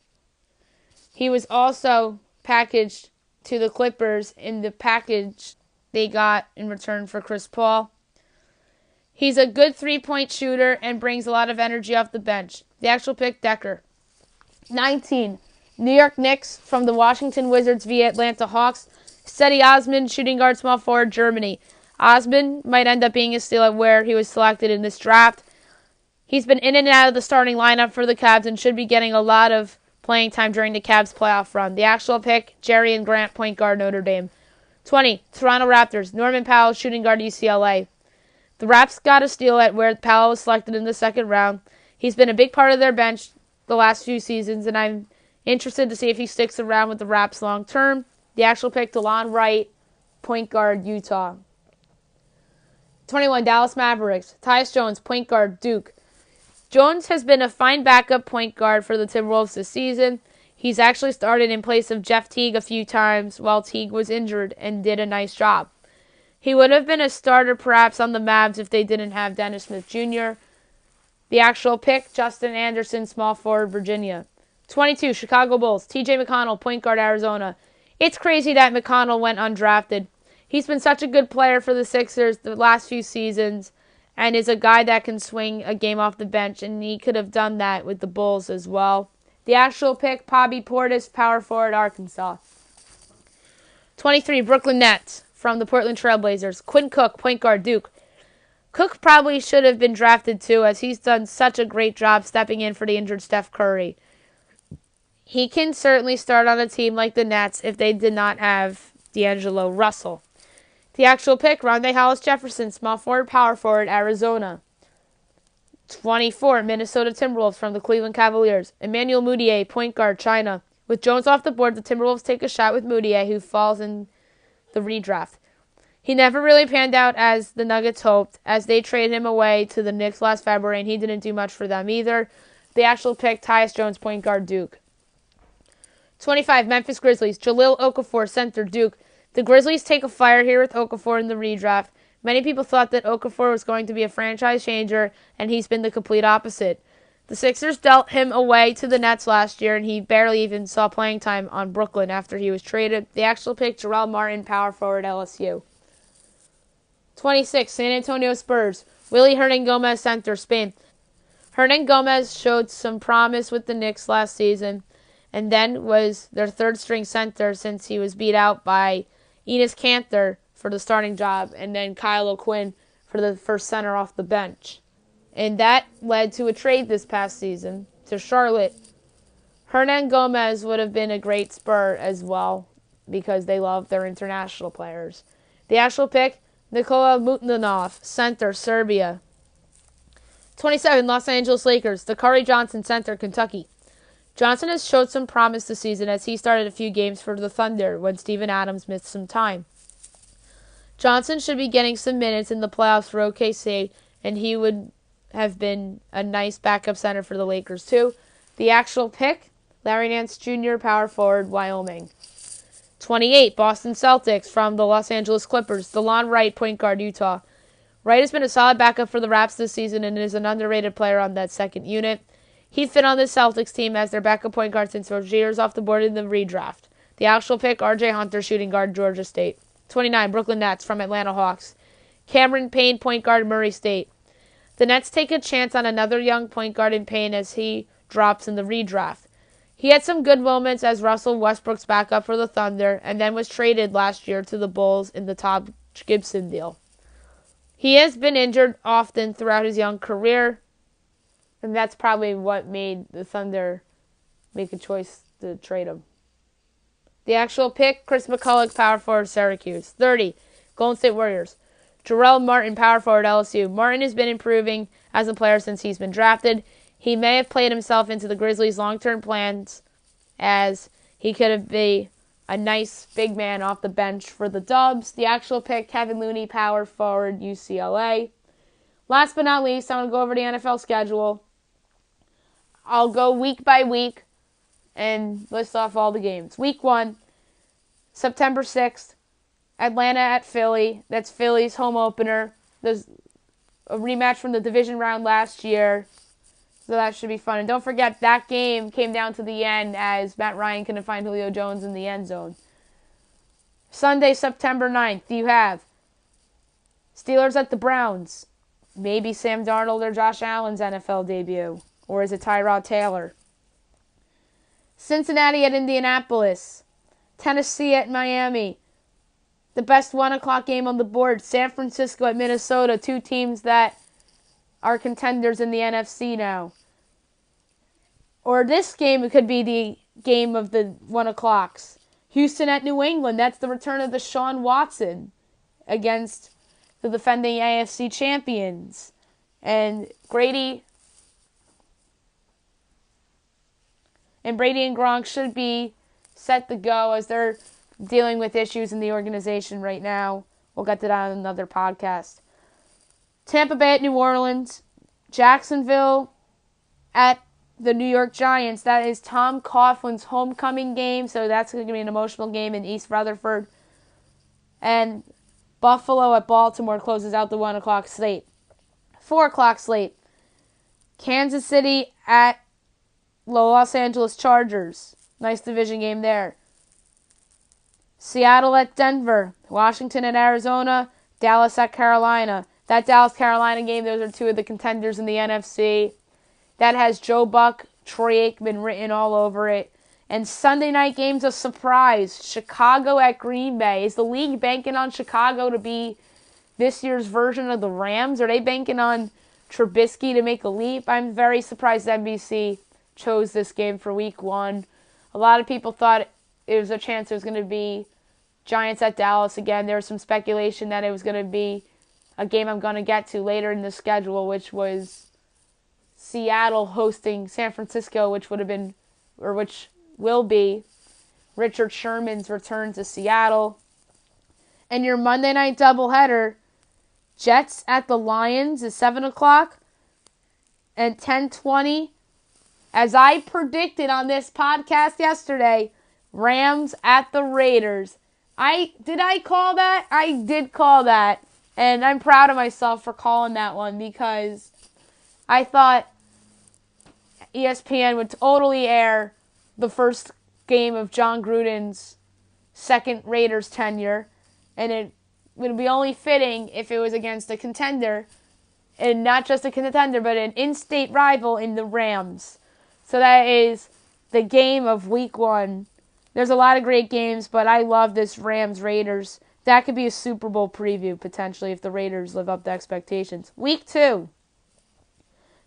He was also packaged to the Clippers in the package they got in return for Chris Paul. He's a good three-point shooter and brings a lot of energy off the bench. The actual pick, Decker. 19, New York Knicks from the Washington Wizards via Atlanta Hawks. Cedi Osman, shooting guard, small forward, Germany. Osman might end up being a steal at where he was selected in this draft. He's been in and out of the starting lineup for the Cavs and should be getting a lot of playing time during the Cavs playoff run. The actual pick, Jerian Grant, point guard, Notre Dame. 20, Toronto Raptors. Norman Powell, shooting guard, UCLA. The Raps got a steal at where Powell was selected in the second round. He's been a big part of their bench the last few seasons, and I'm interested to see if he sticks around with the Raps long term. The actual pick, DeLon Wright, point guard, Utah. 21, Dallas Mavericks. Tyus Jones, point guard, Duke. Jones has been a fine backup point guard for the Timberwolves this season. He's actually started in place of Jeff Teague a few times while Teague was injured and did a nice job. He would have been a starter perhaps on the Mavs if they didn't have Dennis Smith Jr. The actual pick, Justin Anderson, small forward, Virginia. 22, Chicago Bulls. TJ McConnell, point guard, Arizona. It's crazy that McConnell went undrafted. He's been such a good player for the Sixers the last few seasons and is a guy that can swing a game off the bench, and he could have done that with the Bulls as well. The actual pick, Bobby Portis, power forward, Arkansas. 23, Brooklyn Nets from the Portland Trailblazers. Quinn Cook, point guard, Duke. Cook probably should have been drafted too, as he's done such a great job stepping in for the injured Steph Curry. He can certainly start on a team like the Nets if they did not have D'Angelo Russell. The actual pick, Rondé Hollis-Jefferson, small forward, power forward, Arizona. 24, Minnesota Timberwolves from the Cleveland Cavaliers. Emmanuel Mudiay, point guard, China. With Jones off the board, the Timberwolves take a shot with Mudiay, who falls in the redraft. He never really panned out as the Nuggets hoped, as they traded him away to the Knicks last February, and he didn't do much for them either. The actual pick, Tyus Jones, point guard, Duke. 25, Memphis Grizzlies. Jahlil Okafor, center, Duke. The Grizzlies take a flyer here with Okafor in the redraft. Many people thought that Okafor was going to be a franchise changer, and he's been the complete opposite. The Sixers dealt him away to the Nets last year, and he barely even saw playing time on Brooklyn after he was traded. The actual pick, Jarrell Martin, power forward, LSU. 26, San Antonio Spurs. Willie Hernangomez, center, Spain. Hernangomez showed some promise with the Knicks last season, and then was their third-string center since he was beat out by Enes Kanter for the starting job, and then Kyle O'Quinn for the first center off the bench. And that led to a trade this past season to Charlotte. Hernangomez would have been a great Spur as well because they love their international players. The actual pick, Nikola Mutinov, center, Serbia. 27, Los Angeles Lakers. Dakari Johnson, center, Kentucky. Johnson has showed some promise this season as he started a few games for the Thunder when Steven Adams missed some time. Johnson should be getting some minutes in the playoffs for OKC, and he would have been a nice backup center for the Lakers too. The actual pick, Larry Nance Jr., power forward, Wyoming. 28, Boston Celtics from the Los Angeles Clippers. DeLon Wright, point guard, Utah. Wright has been a solid backup for the Raps this season and is an underrated player on that second unit. He fit on the Celtics team as their backup point guard since Rozier's off the board in the redraft. The actual pick, R.J. Hunter, shooting guard, Georgia State. 29, Brooklyn Nets from Atlanta Hawks. Cameron Payne, point guard, Murray State. The Nets take a chance on another young point guard in Payne as he drops in the redraft. He had some good moments as Russell Westbrook's backup for the Thunder and then was traded last year to the Bulls in the Todd Gibson deal. He has been injured often throughout his young career, and that's probably what made the Thunder make a choice to trade him. The actual pick, Chris McCulloch, power forward, Syracuse. 30, Golden State Warriors. Jarrell Martin, power forward, LSU. Martin has been improving as a player since he's been drafted. He may have played himself into the Grizzlies' long-term plans as he could be a nice big man off the bench for the Dubs. The actual pick, Kevin Looney, power forward, UCLA. Last but not least, I'm going to go over the NFL schedule. I'll go week by week and list off all the games. Week 1, September 6th, Atlanta at Philly. That's Philly's home opener. There's a rematch from the division round last year, so that should be fun. And don't forget, that game came down to the end as Matt Ryan couldn't find Julio Jones in the end zone. Sunday, September 9th, you have Steelers at the Browns. Maybe Sam Darnold or Josh Allen's NFL debut. Or is it Tyrod Taylor? Cincinnati at Indianapolis. Tennessee at Miami. The best 1 o'clock game on the board. San Francisco at Minnesota. 2 teams that are contenders in the NFC now. Or this game, it could be the game of the 1 o'clocks. Houston at New England. That's the return of Deshaun Watson against the defending AFC champions. And Brady and Gronk should be set to go as they're dealing with issues in the organization right now. We'll get to that on another podcast. Tampa Bay at New Orleans. Jacksonville at the New York Giants. That is Tom Coughlin's homecoming game, so that's going to be an emotional game in East Rutherford. And Buffalo at Baltimore closes out the 1 o'clock slate. 4 o'clock slate. Kansas City at Los Angeles Chargers. Nice division game there. Seattle at Denver. Washington at Arizona. Dallas at Carolina. That Dallas-Carolina game, those are 2 of the contenders in the NFC. That has Joe Buck, Troy Aikman written all over it. And Sunday night game's a surprise. Chicago at Green Bay. Is the league banking on Chicago to be this year's version of the Rams? Are they banking on Trubisky to make a leap? I'm very surprised NBC chose this game for week 1. A lot of people thought it was a chance it was going to be Giants at Dallas again. There was some speculation that it was going to be a game I'm going to get to later in the schedule, which was Seattle hosting San Francisco, which will be Richard Sherman's return to Seattle. And your Monday night doubleheader, Jets at the Lions is 7 o'clock and 10:20. As I predicted on this podcast yesterday, Rams at the Raiders. Did I call that? I did call that. And I'm proud of myself for calling that one because I thought ESPN would totally air the first game of John Gruden's second Raiders tenure. And it would be only fitting if it was against a contender. And not just a contender, but an in-state rival in the Rams. So that is the game of week 1. There's a lot of great games, but I love this Rams-Raiders. That could be a Super Bowl preview, potentially, if the Raiders live up to expectations. Week 2.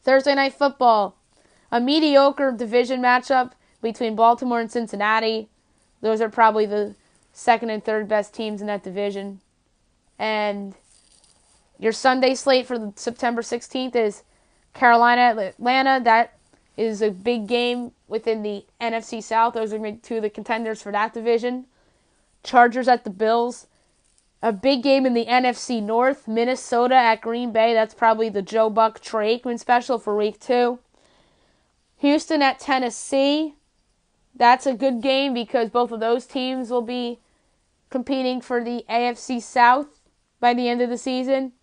Thursday Night Football. A mediocre division matchup between Baltimore and Cincinnati. Those are probably the second and third best teams in that division. And your Sunday slate for September 16th is Carolina at Atlanta. That is a big game within the NFC South. Those are 2 of the contenders for that division. Chargers at the Bills. A big game in the NFC North. Minnesota at Green Bay. That's probably the Joe Buck, Troy Aikman special for week 2. Houston at Tennessee. That's a good game because both of those teams will be competing for the AFC South by the end of the season.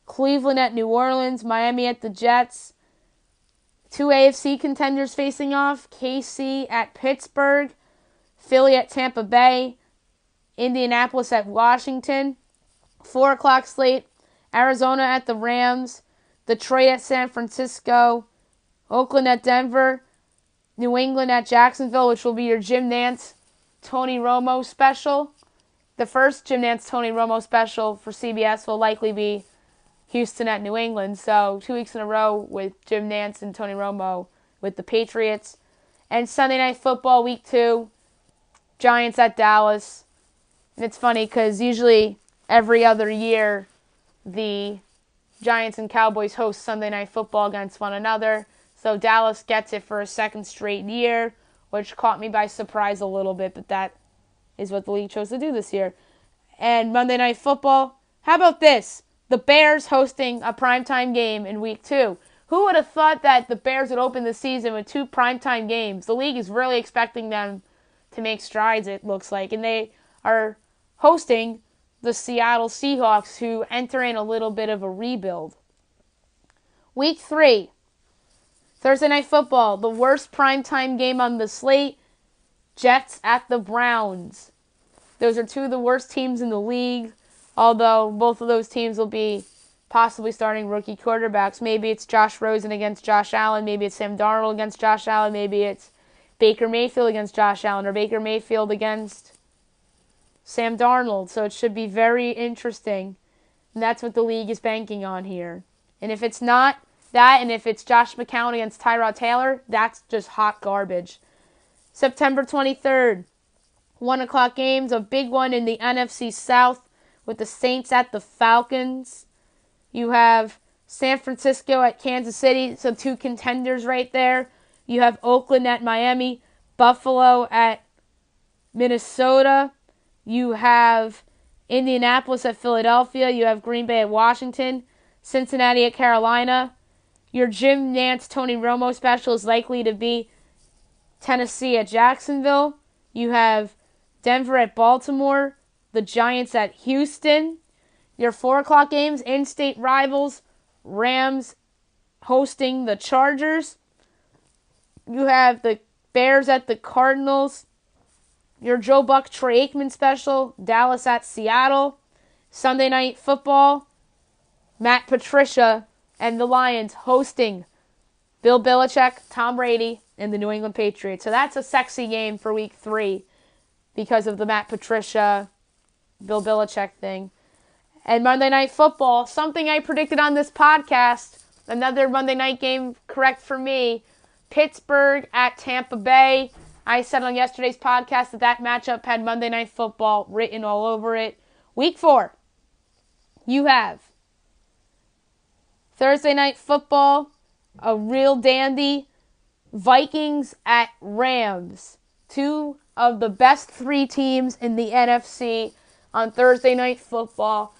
Cleveland at New Orleans. Miami at the Jets. 2 AFC contenders facing off. KC at Pittsburgh. Philly at Tampa Bay. Indianapolis at Washington. 4 o'clock slate. Arizona at the Rams. Detroit at San Francisco. Oakland at Denver. New England at Jacksonville, which will be your Jim Nantz, Tony Romo special. The first Jim Nantz, Tony Romo special for CBS will likely be Houston at New England. So 2 weeks in a row with Jim Nantz and Tony Romo with the Patriots. And Sunday Night Football, week 2, Giants at Dallas. And it's funny because usually every other year the Giants and Cowboys host Sunday Night Football against one another. So Dallas gets it for a second straight year, which caught me by surprise a little bit, but that is what the league chose to do this year. And Monday Night Football, how about this? The Bears hosting a primetime game in Week 2. Who would have thought that the Bears would open the season with 2 primetime games? The league is really expecting them to make strides, it looks like. And they are hosting the Seattle Seahawks, who enter in a little bit of a rebuild. Week 3, Thursday Night Football, the worst primetime game on the slate, Jets at the Browns. Those are 2 of the worst teams in the league, although both of those teams will be possibly starting rookie quarterbacks. Maybe it's Josh Rosen against Josh Allen. Maybe it's Sam Darnold against Josh Allen. Maybe it's Baker Mayfield against Josh Allen, or Baker Mayfield against Sam Darnold. So it should be very interesting. And that's what the league is banking on here. And if it's not that, and if it's Josh McCown against Tyrod Taylor, that's just hot garbage. September 23rd, 1 o'clock games, a big one in the NFC South with the Saints at the Falcons. You have San Francisco at Kansas City, so 2 contenders right there. You have Oakland at Miami, Buffalo at Minnesota. You have Indianapolis at Philadelphia. You have Green Bay at Washington, Cincinnati at Carolina. Your Jim Nantz, Tony Romo special is likely to be Tennessee at Jacksonville. You have Denver at Baltimore, the Giants at Houston. Your 4 o'clock games, in-state rivals, Rams hosting the Chargers. You have the Bears at the Cardinals. Your Joe Buck, Troy Aikman special, Dallas at Seattle. Sunday Night Football, Matt Patricia and the Lions hosting Bill Belichick, Tom Brady, and the New England Patriots. So that's a sexy game for Week 3 because of the Matt Patricia, Bill Belichick thing. And Monday Night Football, something I predicted on this podcast, another Monday night game correct for me, Pittsburgh at Tampa Bay. I said on yesterday's podcast that matchup had Monday Night Football written all over it. Week 4, you have Thursday Night Football, a real dandy, Vikings at Rams. 2 of the best 3 teams in the NFC on Thursday Night Football.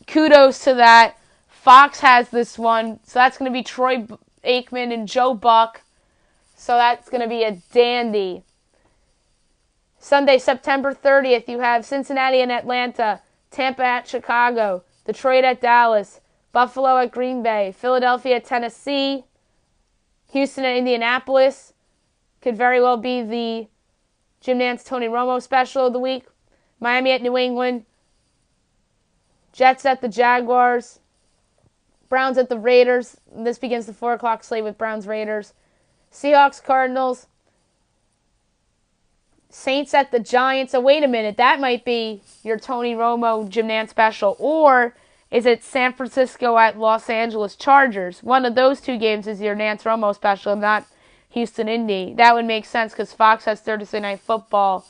Kudos to that. Fox has this one. So that's going to be Troy Aikman and Joe Buck. So that's going to be a dandy. Sunday, September 30th, you have Cincinnati and Atlanta, Tampa at Chicago, Detroit at Dallas, Buffalo at Green Bay, Philadelphia at Tennessee, Houston at Indianapolis. Could very well be the Jim Nantz, Tony Romo special of the week. Miami at New England, Jets at the Jaguars, Browns at the Raiders. This begins the 4 o'clock slate with Browns-Raiders. Seahawks, Cardinals, Saints at the Giants. So wait a minute, that might be your Tony Romo, Jim Nantz special. Or is it San Francisco at Los Angeles Chargers? One of those 2 games is your Nantz Romo special, not Houston Indy. That would make sense because Fox has Thursday Night Football,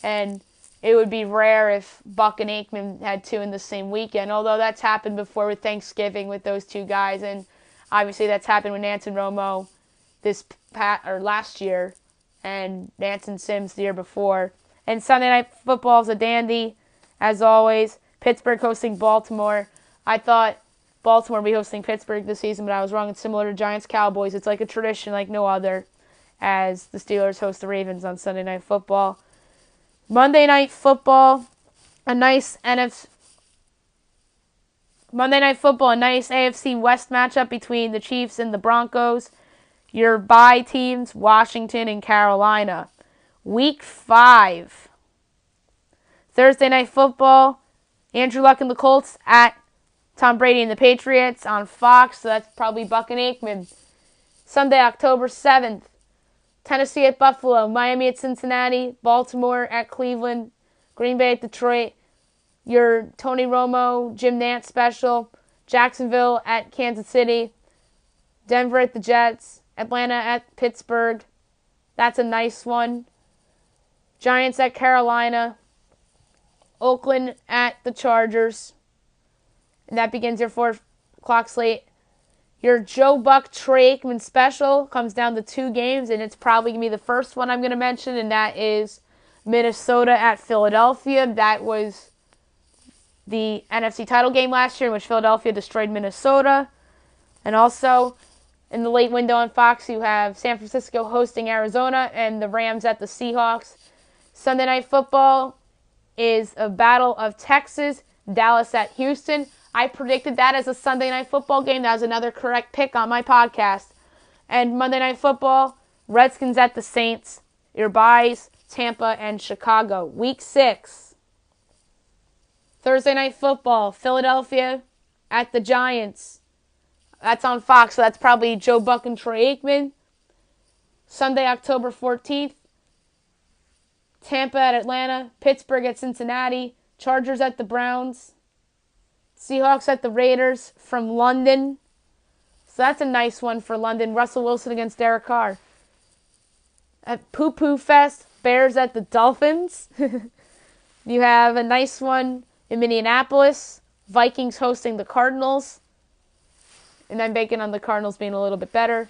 and it would be rare if Buck and Aikman had 2 in the same weekend, although that's happened before with Thanksgiving with those 2 guys, and obviously that's happened with Nantz and Romo last year, and Nantz and Sims the year before. And Sunday Night Football is a dandy, as always. Pittsburgh hosting Baltimore. I thought Baltimore would be hosting Pittsburgh this season, but I was wrong. It's similar to Giants-Cowboys. It's like a tradition like no other, as the Steelers host the Ravens on Sunday Night Football. Monday Night Football, a nice AFC West matchup between the Chiefs and the Broncos. Your bye teams, Washington and Carolina. Week 5, Thursday Night Football, Andrew Luck and the Colts at Tom Brady and the Patriots on Fox, so that's probably Buck and Aikman. Sunday, October 7th, Tennessee at Buffalo, Miami at Cincinnati, Baltimore at Cleveland, Green Bay at Detroit. Your Tony Romo, Jim Nantz special, Jacksonville at Kansas City, Denver at the Jets, Atlanta at Pittsburgh. That's a nice one. Giants at Carolina, Oakland at the Chargers, And that begins your 4 o'clock slate. Your Joe Buck Troy Aikman special comes down to 2 games, and it's probably going to be the first one I'm going to mention, and that is Minnesota at Philadelphia. That was the NFC title game last year in which Philadelphia destroyed Minnesota. And also, in the late window on Fox, you have San Francisco hosting Arizona and the Rams at the Seahawks. Sunday Night Football is a battle of Texas, Dallas at Houston. I predicted that as a Sunday Night Football game. That was another correct pick on my podcast. And Monday Night Football, Redskins at the Saints. Your byes, Tampa and Chicago. Week 6. Thursday Night Football, Philadelphia at the Giants. That's on Fox, so that's probably Joe Buck and Troy Aikman. Sunday, October 14th, Tampa at Atlanta, Pittsburgh at Cincinnati, Chargers at the Browns, Seahawks at the Raiders from London. So that's a nice one for London. Russell Wilson against Derek Carr. At Poo Poo Fest, Bears at the Dolphins. You have a nice one in Minneapolis, Vikings hosting the Cardinals. And I'm banking on the Cardinals being a little bit better.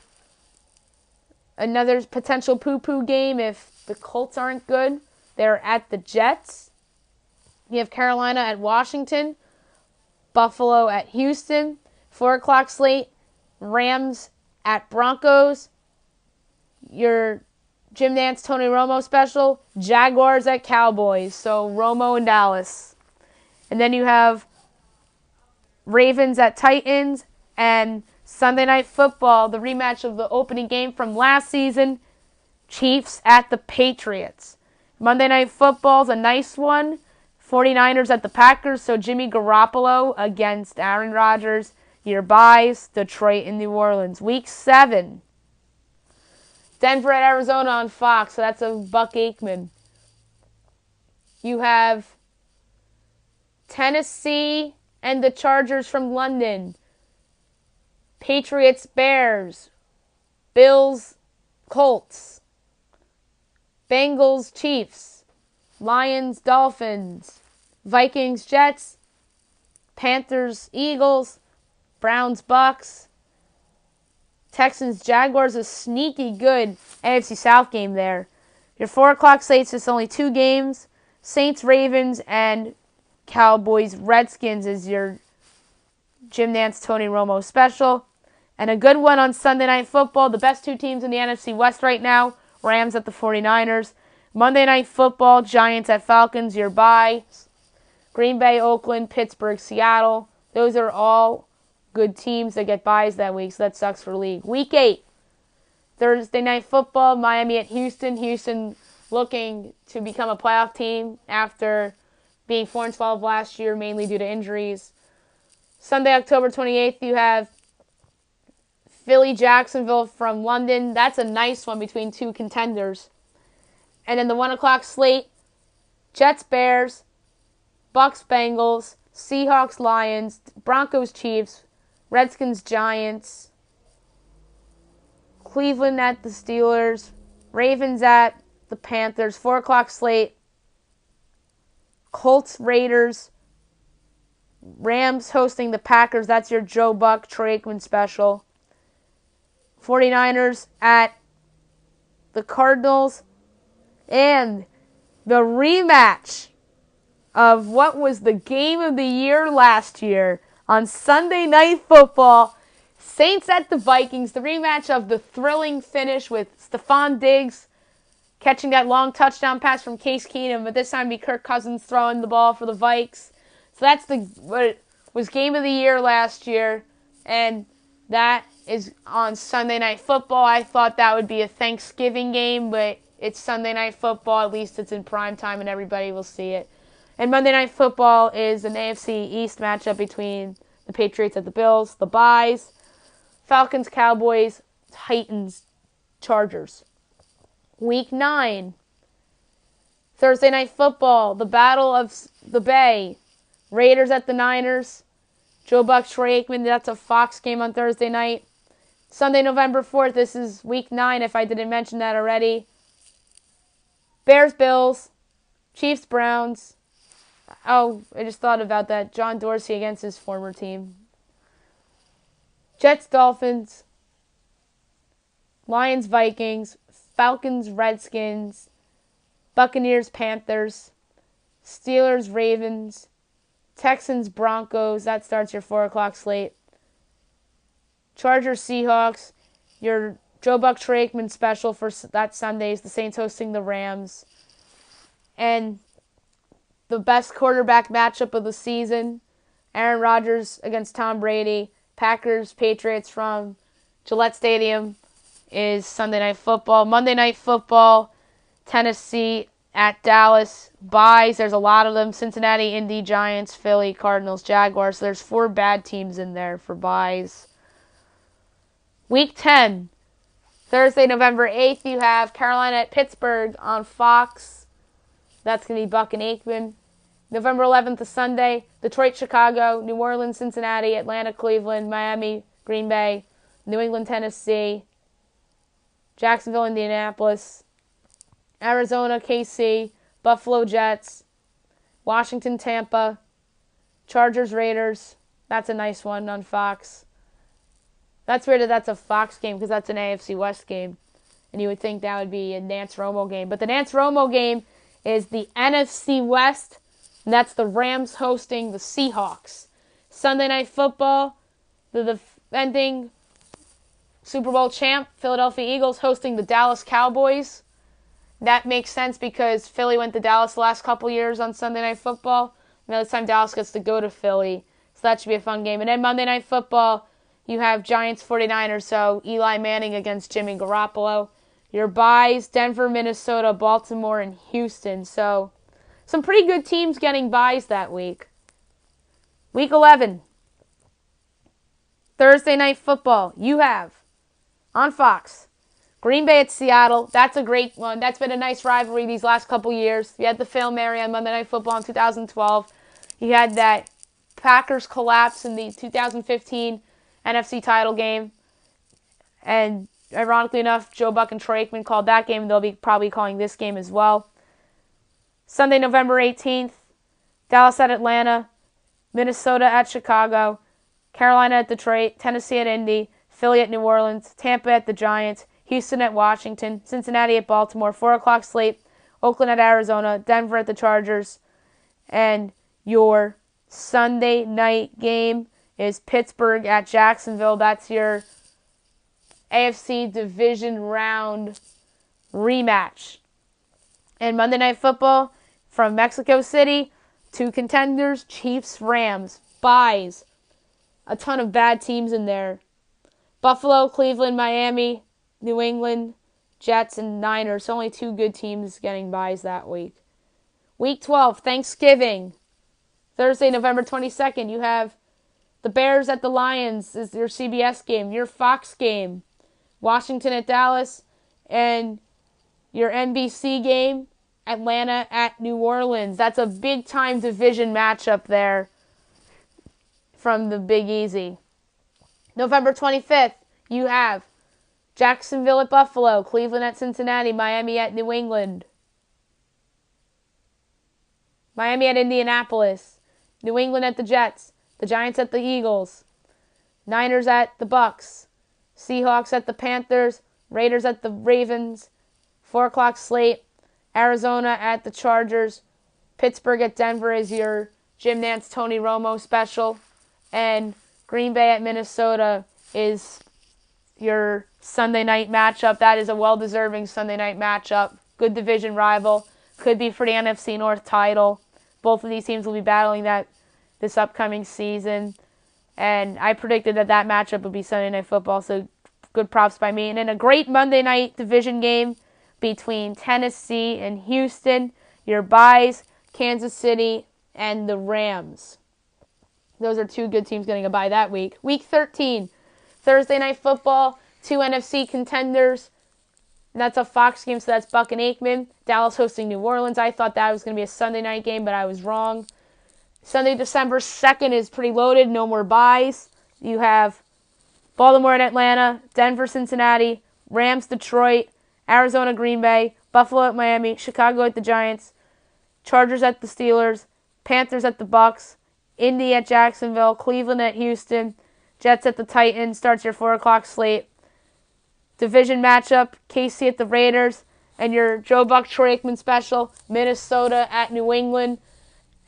Another potential poo-poo game if the Colts aren't good. They're at the Jets. You have Carolina at Washington. Buffalo at Houston. 4 o'clock slate. Rams at Broncos. Your Jim Nantz, Tony Romo special. Jaguars at Cowboys. So Romo and Dallas. And then you have Ravens at Titans. And Sunday Night Football, the rematch of the opening game from last season, Chiefs at the Patriots. Monday Night Football's a nice one. 49ers at the Packers, so Jimmy Garoppolo against Aaron Rodgers. Your byes, Detroit and New Orleans. Week 7. Denver at Arizona on Fox, so that's a Buck Aikman. You have Tennessee and the Chargers from London. Patriots, Bears, Bills, Colts, Bengals, Chiefs, Lions, Dolphins, Vikings, Jets, Panthers, Eagles, Browns, Bucks, Texans, Jaguars, a sneaky good AFC South game there. Your 4 o'clock slate's just only 2 games. Saints, Ravens, and Cowboys, Redskins is your Jim Nantz, Tony Romo special. And a good one on Sunday Night Football. The best 2 teams in the NFC West right now. Rams at the 49ers. Monday Night Football, Giants at Falcons. Your bye. Green Bay, Oakland, Pittsburgh, Seattle. Those are all good teams that get byes that week, so that sucks for league. Week 8. Thursday Night Football, Miami at Houston. Houston looking to become a playoff team after being 4-12 last year, mainly due to injuries. Sunday, October 28th, you have Philly, Jacksonville from London. That's a nice one between 2 contenders. And then the 1 o'clock slate, Jets, Bears, Bucks, Bengals, Seahawks, Lions, Broncos, Chiefs, Redskins, Giants, Cleveland at the Steelers, Ravens at the Panthers. 4 o'clock slate, Colts, Raiders, Rams hosting the Packers. That's your Joe Buck, Troy Aikman special. 49ers at the Cardinals. And the rematch of what was the game of the year last year on Sunday Night Football. Saints at the Vikings. The rematch of the thrilling finish with Stephon Diggs catching that long touchdown pass from Case Keenum. But this time be Kirk Cousins throwing the ball for the Vikes. So that's what was game of the year last year. And that is on Sunday Night Football. I thought that would be a Thanksgiving game, but it's Sunday Night Football. At least it's in prime time and everybody will see it. And Monday Night Football is an AFC East matchup between the Patriots and the Bills. The byes, Falcons, Cowboys, Titans, Chargers. Week 9. Thursday Night Football, the Battle of the Bay. Raiders at the Niners. Joe Buck, Troy Aikman. That's a Fox game on Thursday night. Sunday, November 4th. This is Week 9, if I didn't mention that already. Bears, Bills. Chiefs, Browns. Oh, I just thought about that. John Dorsey against his former team. Jets, Dolphins, Lions, Vikings, Falcons, Redskins, Buccaneers, Panthers, Steelers, Ravens, Texans, Broncos. That starts your 4 o'clock slate. Chargers, Seahawks. Your Joe Buck Troy Aikman special for that Sunday is the Saints hosting the Rams. And the best quarterback matchup of the season, Aaron Rodgers against Tom Brady. Packers, Patriots from Gillette Stadium is Sunday Night Football. Monday Night Football, Tennessee at Dallas. Byes, there's a lot of them. Cincinnati, Indy, Giants, Philly, Cardinals, Jaguars. So there's 4 bad teams in there for byes. Week 10, Thursday, November 8th, you have Carolina at Pittsburgh on Fox. That's going to be Buck and Aikman. November 11th is Sunday, Detroit, Chicago, New Orleans, Cincinnati, Atlanta, Cleveland, Miami, Green Bay, New England, Tennessee, Jacksonville, Indianapolis, Arizona, KC, Buffalo, Jets, Washington, Tampa, Chargers, Raiders. That's a nice one on Fox. That's weird that that's a Fox game because that's an AFC West game. And you would think that would be a Nance Romo game. But the Nance Romo game is the NFC West, and that's the Rams hosting the Seahawks. Sunday Night Football, the defending Super Bowl champ, Philadelphia Eagles, hosting the Dallas Cowboys. That makes sense because Philly went to Dallas the last couple years on Sunday Night Football. Now this time Dallas gets to go to Philly. So that should be a fun game. And then Monday Night Football, you have Giants 49ers, so Eli Manning against Jimmy Garoppolo. Your byes, Denver, Minnesota, Baltimore, and Houston. So some pretty good teams getting byes that week. Week 11, Thursday Night Football, you have on Fox, Green Bay at Seattle. That's a great one. That's been a nice rivalry these last couple years. You had the Fail Mary on Monday Night Football in 2012. You had that Packers collapse in the 2015 NFC title game. And ironically enough, Joe Buck and Troy Aikman called that game. They'll be probably calling this game as well. Sunday, November 18th, Dallas at Atlanta, Minnesota at Chicago, Carolina at Detroit, Tennessee at Indy, Philly at New Orleans, Tampa at the Giants, Houston at Washington, Cincinnati at Baltimore, 4 o'clock slate, Oakland at Arizona, Denver at the Chargers, and your Sunday night game is Pittsburgh at Jacksonville. That's your AFC Division Round rematch. And Monday Night Football from Mexico City, 2 contenders, Chiefs, Rams, byes. A ton of bad teams in there. Buffalo, Cleveland, Miami, New England, Jets, and Niners. Only 2 good teams getting byes that week. Week 12, Thanksgiving. Thursday, November 22nd, you have the Bears at the Lions is your CBS game. Your Fox game, Washington at Dallas, and your NBC game, Atlanta at New Orleans. That's a big-time division matchup there from the Big Easy. November 25th, you have Jacksonville at Buffalo, Cleveland at Cincinnati, Miami at New England, Miami at Indianapolis, New England at the Jets, the Giants at the Eagles, Niners at the Bucks, Seahawks at the Panthers, Raiders at the Ravens, 4 o'clock slate, Arizona at the Chargers, Pittsburgh at Denver is your Jim Nance, Tony Romo special, and Green Bay at Minnesota is your Sunday night matchup. That is a well-deserving Sunday night matchup. Good division rival. Could be for the NFC North title. Both of these teams will be battling that this upcoming season. And I predicted that matchup would be Sunday Night Football, so good props by me. And then a great Monday night division game between Tennessee and Houston. Your byes, Kansas City, and the Rams. Those are 2 good teams getting a bye that week. Week 13, Thursday Night Football, 2 NFC contenders. And that's a Fox game, so that's Buck and Aikman. Dallas hosting New Orleans. I thought that was going to be a Sunday night game, but I was wrong. Sunday, December 2nd is pretty loaded. No more byes. You have Baltimore at Atlanta, Denver, Cincinnati, Rams, Detroit, Arizona, Green Bay, Buffalo at Miami, Chicago at the Giants, Chargers at the Steelers, Panthers at the Bucks, Indy at Jacksonville, Cleveland at Houston, Jets at the Titans. Starts your 4 o'clock slate. Division matchup, KC at the Raiders, and your Joe Buck Troy Aikman special, Minnesota at New England.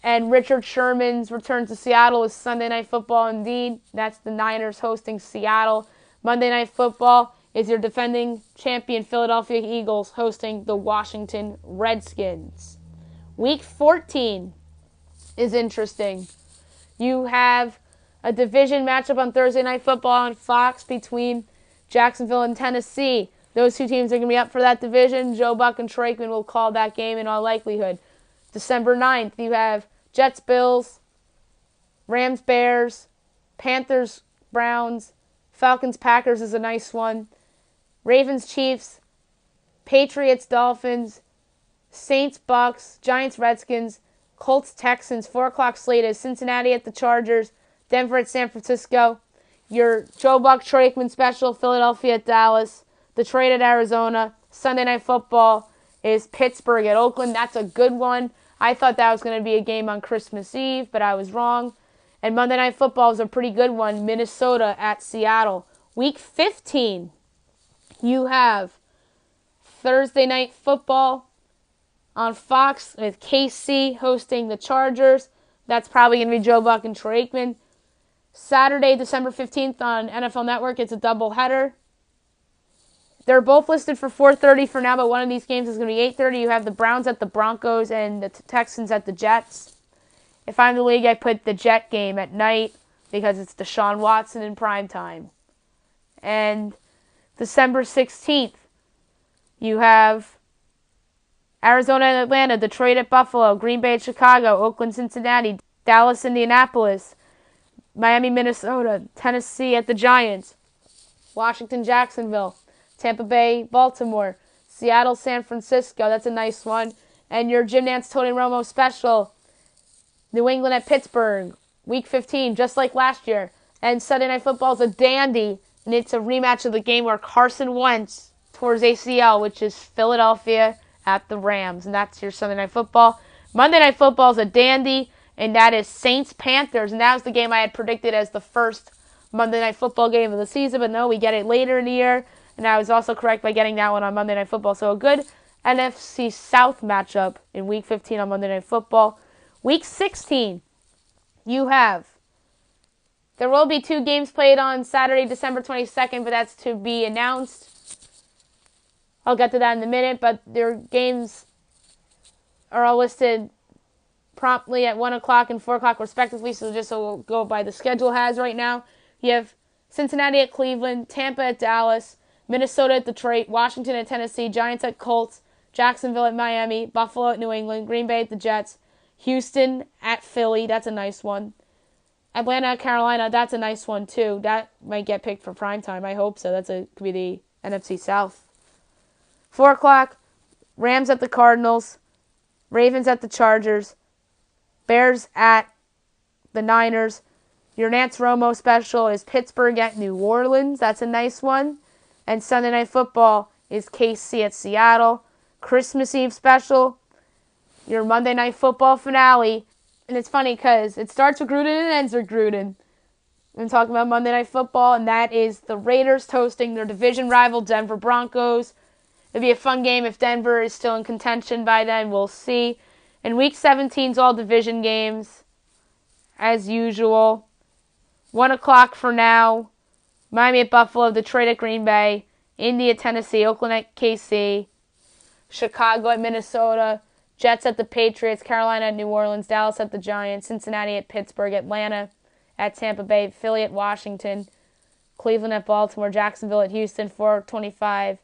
And Richard Sherman's return to Seattle is Sunday Night Football indeed. That's the Niners hosting Seattle. Monday Night Football is your defending champion Philadelphia Eagles hosting the Washington Redskins. Week 14 is interesting. You have a division matchup on Thursday Night Football on Fox between Jacksonville and Tennessee. Those two teams are going to be up for that division. Joe Buck and Troy Aikman will call that game in all likelihood. December 9th, you have Jets, Bills, Rams, Bears, Panthers, Browns, Falcons, Packers is a nice one. Ravens, Chiefs, Patriots, Dolphins, Saints, Bucks, Giants, Redskins, Colts, Texans. 4 o'clock slate is Cincinnati at the Chargers, Denver at San Francisco. Your Joe Buck, Troy Aikman special, Philadelphia at Dallas, Detroit at Arizona. Sunday Night Football is Pittsburgh at Oakland. That's a good one. I thought that was going to be a game on Christmas Eve, but I was wrong. And Monday Night Football is a pretty good one. Minnesota at Seattle. Week 15, you have Thursday Night Football on Fox with KC hosting the Chargers. That's probably going to be Joe Buck and Troy Aikman. Saturday, December 15th on NFL Network, it's a doubleheader. They're both listed for 4:30 for now, but one of these games is going to be 8:30. You have the Browns at the Broncos and the Texans at the Jets. If I'm the league, I put the Jet game at night because it's Deshaun Watson in primetime. And December 16th, you have Arizona and Atlanta, Detroit at Buffalo, Green Bay at Chicago, Oakland, Cincinnati, Dallas, Indianapolis, Miami, Minnesota, Tennessee at the Giants, Washington, Jacksonville, Tampa Bay, Baltimore, Seattle, San Francisco. That's a nice one. And your Jim Nantz, Tony Romo special, New England at Pittsburgh, Week 15, just like last year. And Sunday Night Football is a dandy, and it's a rematch of the game where Carson Wentz towards ACL, which is Philadelphia at the Rams. And that's your Sunday Night Football. Monday Night Football is a dandy, and that is Saints-Panthers. And that was the game I had predicted as the first Monday Night Football game of the season, but no, we get it later in the year. And I was also correct by getting that one on Monday Night Football. So a good NFC South matchup in Week 15 on Monday Night Football. Week 16, you have, there will be 2 games played on Saturday, December 22nd, but that's to be announced. I'll get to that in a minute, but their games are all listed promptly at 1 o'clock and 4 o'clock respectively, so just so we'll go by the schedule has right now. You have Cincinnati at Cleveland, Tampa at Dallas, Minnesota at Detroit, Washington at Tennessee, Giants at Colts, Jacksonville at Miami, Buffalo at New England, Green Bay at the Jets, Houston at Philly, that's a nice one. Atlanta at Carolina, that's a nice one too. That might get picked for primetime, I hope so. Could be the NFC South. 4 o'clock, Rams at the Cardinals, Ravens at the Chargers, Bears at the Niners. Your Nantz Romo special is Pittsburgh at New Orleans, that's a nice one. And Sunday Night Football is KC at Seattle. Christmas Eve special, your Monday Night Football finale. And it's funny because it starts with Gruden and ends with Gruden. I'm talking about Monday Night Football, and that is the Raiders hosting their division rival Denver Broncos. It'll be a fun game if Denver is still in contention by then. We'll see. And Week 17's all division games, as usual. 1 o'clock for now. Miami at Buffalo, Detroit at Green Bay, Indy at Tennessee, Oakland at KC, Chicago at Minnesota, Jets at the Patriots, Carolina at New Orleans, Dallas at the Giants, Cincinnati at Pittsburgh, Atlanta at Tampa Bay, Philly at Washington, Cleveland at Baltimore, Jacksonville at Houston, 4:25,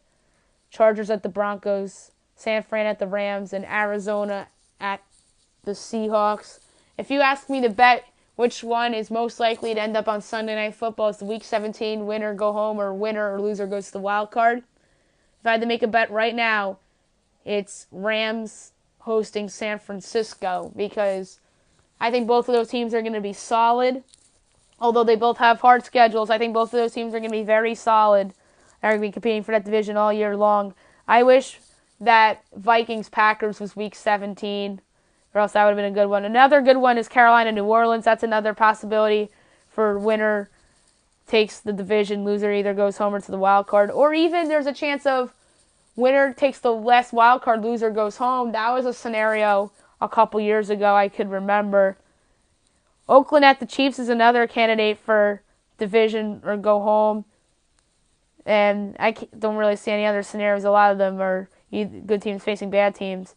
Chargers at the Broncos, San Fran at the Rams, and Arizona at the Seahawks. If you ask me to bet which one is most likely to end up on Sunday Night Football, it's the Week 17 winner go home or winner or loser goes to the wild card. If I had to make a bet right now, it's Rams hosting San Francisco because I think both of those teams are going to be solid. Although they both have hard schedules, I think both of those teams are going to be very solid. They're going to be competing for that division all year long. I wish that Vikings-Packers was Week 17. or else that would have been a good one. Another good one is Carolina, New Orleans. That's another possibility for winner takes the division, loser either goes home or to the wild card. Or even there's a chance of winner takes the last wild card, loser goes home. That was a scenario a couple years ago I could remember. Oakland at the Chiefs is another candidate for division or go home. And I don't really see any other scenarios. A lot of them are good teams facing bad teams.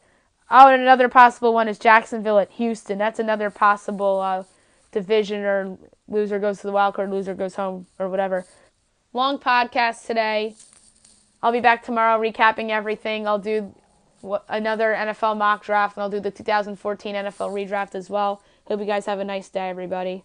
Oh, and another possible one is Jacksonville at Houston. That's another possible division or loser goes to the wild card, loser goes home, or whatever. Long podcast today. I'll be back tomorrow recapping everything. I'll do another NFL mock draft, and I'll do the 2014 NFL redraft as well. Hope you guys have a nice day, everybody.